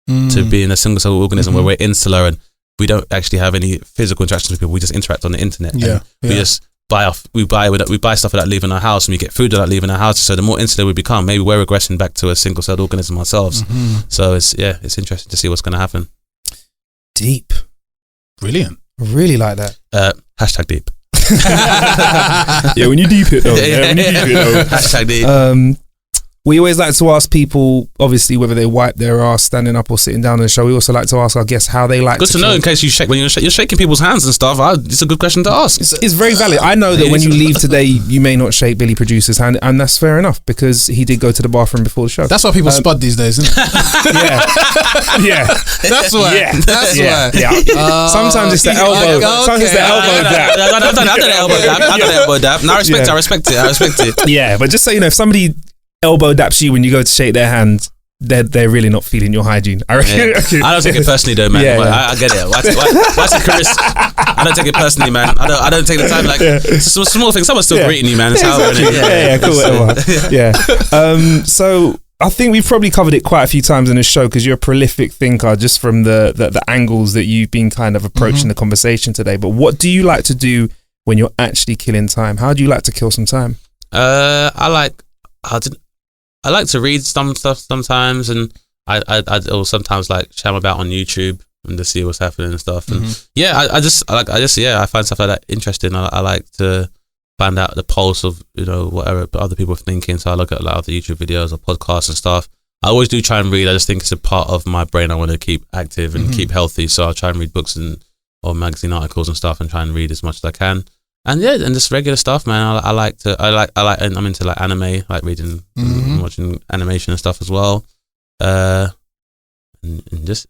to being a single-celled organism where we're insular and we don't actually have any physical interactions with people. We just interact on the internet. And we just buy stuff without leaving our house, and we get food without leaving our house. So the more insular we become, maybe we're regressing back to a single-celled organism ourselves. So it's interesting to see what's going to happen. Deep, brilliant. I really like that. Hashtag deep. When you deep it though. Hashtag deep. We always like to ask people, obviously, whether they wipe their ass standing up or sitting down on the show. We also like to ask our guests how they like. Good to know in case you shake when you're shaking people's hands and stuff. It's a good question to ask. It's very valid. I know that when you leave today, you may not shake Billy Producer's hand, and that's fair enough because he did go to the bathroom before the show. That's why people spud these days, isn't it? Yeah. That's why. That's why. Yeah. Sometimes it's the elbow. Sometimes it's the elbow dab. I've done the elbow dab. No, I respect it. Yeah, but just so you know, if somebody elbow daps you when you go to shake their hand, they're really not feeling your hygiene. I reckon. I don't take it personally though, man. I get it. Why take a risk? I don't take it personally, man. I don't take the time. Like it's a small thing. Someone's still greeting you, man. It's cool. Whatever. So I think we've probably covered it quite a few times in this show because you're a prolific thinker, just from the angles that you've been kind of approaching the conversation today. But what do you like to do when you're actually killing time? How do you like to kill some time? I like to read some stuff sometimes, and I'll sometimes like sham about on YouTube and to see what's happening and stuff. And I find stuff like that interesting. I like to find out the pulse of whatever other people are thinking. So I look at like other YouTube videos or podcasts and stuff. I always do try and read. I just think it's a part of my brain I want to keep active and keep healthy. So I'll try and read books or magazine articles and stuff and try and read as much as I can. And and just regular stuff, man. And I'm into like anime, like reading and watching animation and stuff as well. Just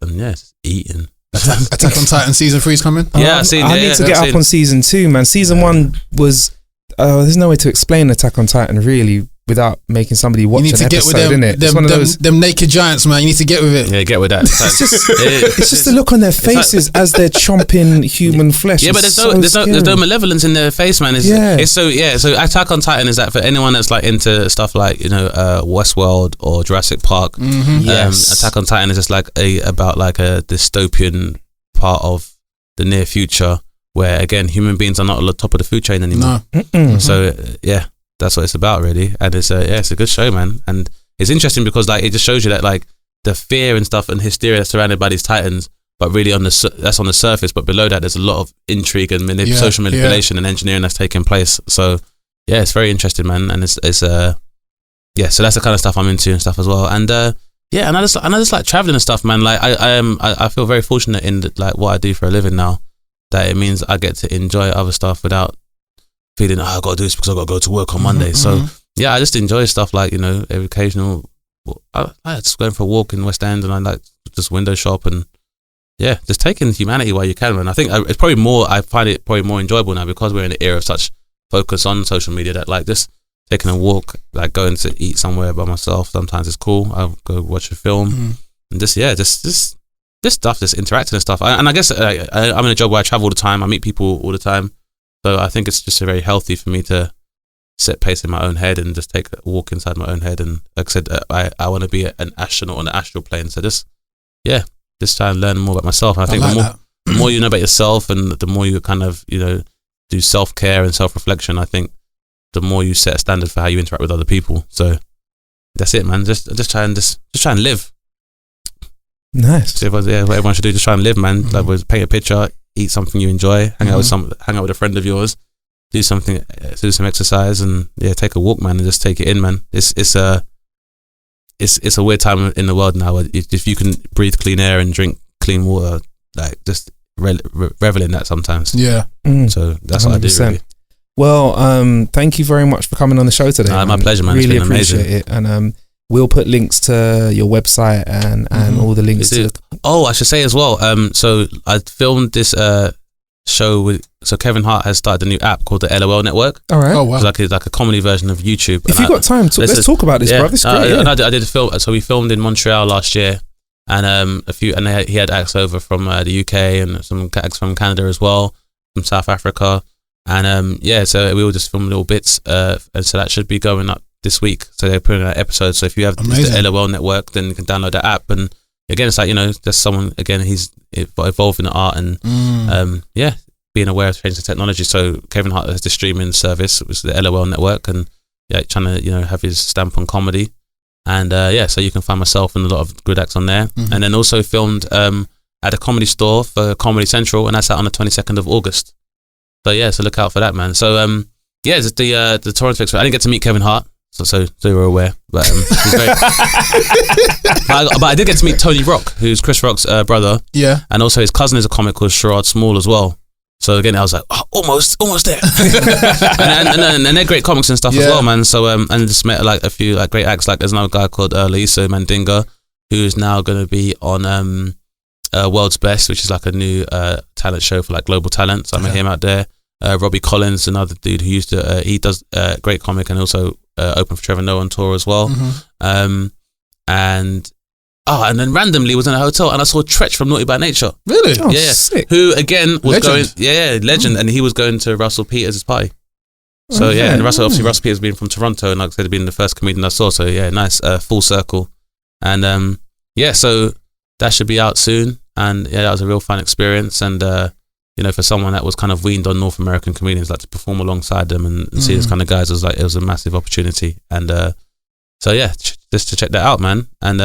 eating. Attack on Titan season 3 is coming. I need to get up on season 2, man. Season 1 was. There's no way to explain Attack on Titan really without making somebody watch an episode, innit? Them naked giants, man. You need to get with it. Yeah, get with that. It's just the look on their faces as they're chomping human flesh. Yeah, but there's no malevolence in their face, man. So Attack on Titan is that for anyone that's like into stuff like Westworld or Jurassic Park. Attack on Titan is just like about like a dystopian part of the near future where again human beings are not at the top of the food chain anymore. So that's what it's about, really. And it's a good show, man. And it's interesting because like it just shows you that like the fear and stuff and hysteria that's surrounded by these titans, but really that's on the surface. But below that, there's a lot of intrigue and social manipulation and engineering that's taking place. So it's very interesting, man. And so that's the kind of stuff I'm into and stuff as well. And and I just like traveling and stuff, man. Like I feel very fortunate in like what I do for a living now, that it means I get to enjoy other stuff without feeling I got to do this because I got to go to work on Monday. So I just enjoy stuff like every occasional. I like just going for a walk in West End, and I like just window shop and just taking humanity while you can, man. I think it's probably more. I find it probably more enjoyable now because we're in an era of such focus on social media that like just taking a walk, like going to eat somewhere by myself. Sometimes it's cool. I'll go watch a film and just stuff, just interacting and stuff. And I guess I'm in a job where I travel all the time. I meet people all the time. So I think it's just very healthy for me to set pace in my own head and just take a walk inside my own head. And like I said, I want to be an astronaut on the astral plane. So just try and learn more about myself. And I think the more you know about yourself, and the more you kind of, do self-care and self-reflection, I think the more you set a standard for how you interact with other people. So that's it, man. Just try and live. Nice. So what everyone should do, just try and live, man. Like, paint a picture, eat something you enjoy, hang out with a friend of yours, do some exercise, and take a walk, man, and just take it in, man. It's a weird time in the world now. If you can breathe clean air and drink clean water, like, just revel in that sometimes. Yeah. So that's 100%. What I do, really. Well, thank you very much for coming on the show today. My pleasure, man. Really it's been appreciate amazing. it. And we'll put links to your website and all the links to. I should say as well. So I filmed this show with. So Kevin Hart has started a new app called the LOL Network. All right. Oh wow. It's like a comedy version of YouTube. If you've got time, let's talk about this, bro. This is great. I did a film. So we filmed in Montreal last year, and he had acts over from the UK and some acts from Canada as well, from South Africa, and so we all just filmed little bits, and so that should be going up this week. So they're putting out episodes. So if you have the LOL Network, then you can download that app. And again, it's like, there's someone, again, he's evolved in the art and being aware of changing technology. So Kevin Hart has the streaming service, which is the LOL Network, and trying to have his stamp on comedy. And so you can find myself and a lot of good acts on there. And then also filmed at a comedy store for Comedy Central, and that's out on the 22nd of August. So look out for that, man. So it's the Toronto Expo. I didn't get to meet Kevin Hart, so you were aware, but he's very but I did get to meet Tony Rock, who's Chris Rock's brother. Yeah. And also his cousin is a comic called Sherrod Small as well. So again, I was like, almost there. and they're great comics and stuff as well, man. So and just met like a few like great acts. Like there's another guy called Laiso Mandinga, who is now going to be on World's Best, which is like a new talent show for like global talent. So I met him out there. Robbie Collins, another dude who used to he does great comic and also open for Trevor Noah on tour as well. And then randomly was in a hotel and I saw Tretch from Naughty by Nature. Really? Oh, sick. Who again was Legend. legend, and he was going to Russell Peters' party. So and Russell Peters being from Toronto, and like I said, being the first comedian I saw. So nice full circle, and so that should be out soon. And that was a real fun experience. And for someone that was kind of weaned on North American comedians, like to perform alongside them and see those kind of guys, it was a massive opportunity. And just to check that out, man. And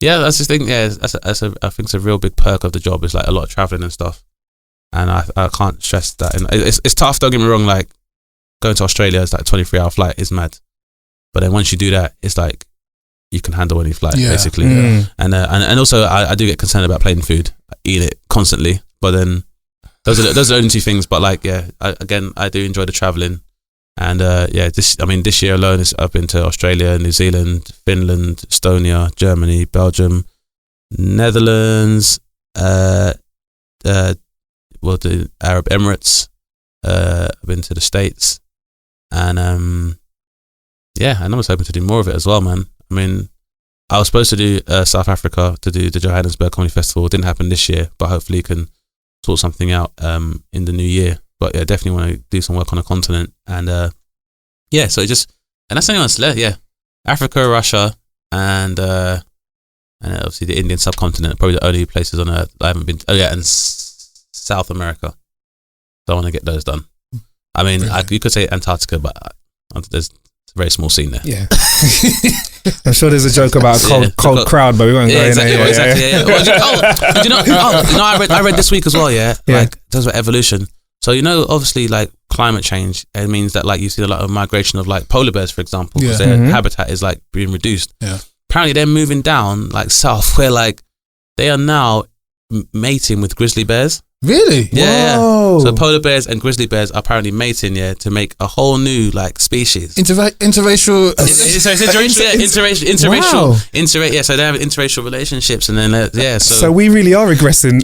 that's the thing. I think it's a real big perk of the job. Is like a lot of traveling and stuff, and I can't stress that. And it's tough. Don't get me wrong. Like going to Australia is like a 23-hour flight is mad, but then once you do that, it's like you can handle any flight basically. And also I do get concerned about plain food. I eat it constantly, but then those are the only two things. But like I do enjoy the traveling. And this year alone, I've been to Australia, New Zealand, Finland, Estonia, Germany, Belgium, Netherlands, the Arab Emirates. I've been to the States, and and I was hoping to do more of it as well, man. I mean, I was supposed to do South Africa to do the Johannesburg Comedy Festival. It didn't happen this year, but hopefully can sort something out in the new year. But definitely want to do some work on a continent. And so it just, and that's the only one's left. Africa, Russia, and obviously the Indian subcontinent, probably the only places on earth I haven't been to. And South America. So I want to get those done. I mean, you could say Antarctica, but there's a very small scene there. Yeah. I'm sure there's a joke about a cold crowd, but we won't go in there. Exactly. I read this week as well, like, it talks about evolution. So, obviously, like, climate change, it means that, like, you see a lot of migration of, like, polar bears, for example, because their habitat is, like, being reduced. Yeah. Apparently, they're moving down, like, south, where, like, they are now mating with grizzly bears. Really? Yeah. So polar bears and grizzly bears are apparently mating, to make a whole new like species. Interracial. Interracial. So they have interracial relationships, and then So we really are regressing.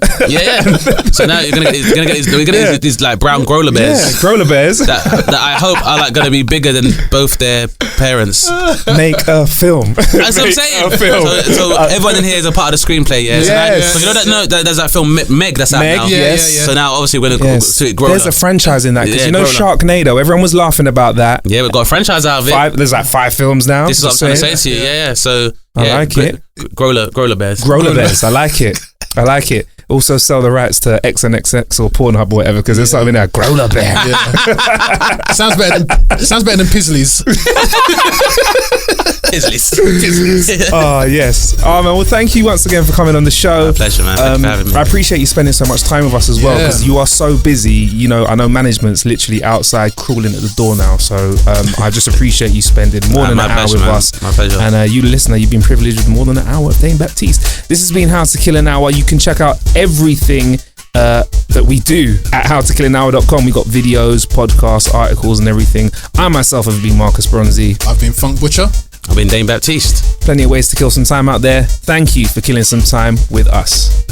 So now you're gonna get these like brown growler bears. Yeah, growler bears that I hope are like gonna be bigger than both their parents. Make a film. That's what I'm saying. So everyone in here is a part of the screenplay. So you know that there's that film Meg that's out now. yes. So now obviously we're going to it Growler. There's a franchise in that because you know Growler. Sharknado. Everyone was laughing about that. Yeah, we've got a franchise out of it. There's like 5 films now. This is what I'm trying to say to you. Yeah. So I like it. Growler Bears. Growler Bears. I like it. Also sell the rights to XNXX or Pornhub or whatever because there's something there. Growler Bear. Yeah. Sounds better than Pizzly's. Oh yes. Oh man, well thank you once again for coming on the show. My pleasure, man. Thank you for having me. I appreciate you spending so much time with us as well because you are so busy. You know, I know management's literally outside crawling at the door now, so I just appreciate you spending more than an hour with us. My pleasure. And you listener, you've been privileged with more than an hour of Dane Baptiste. This has been How to Kill an Hour. You can check out everything that we do at howtokillanhour.com. We got videos, podcasts, articles and everything. I myself have been Marcus Bronzy. I've been Funk Butcher. I've been Dane Baptiste. Plenty of ways to kill some time out there. Thank you for killing some time with us.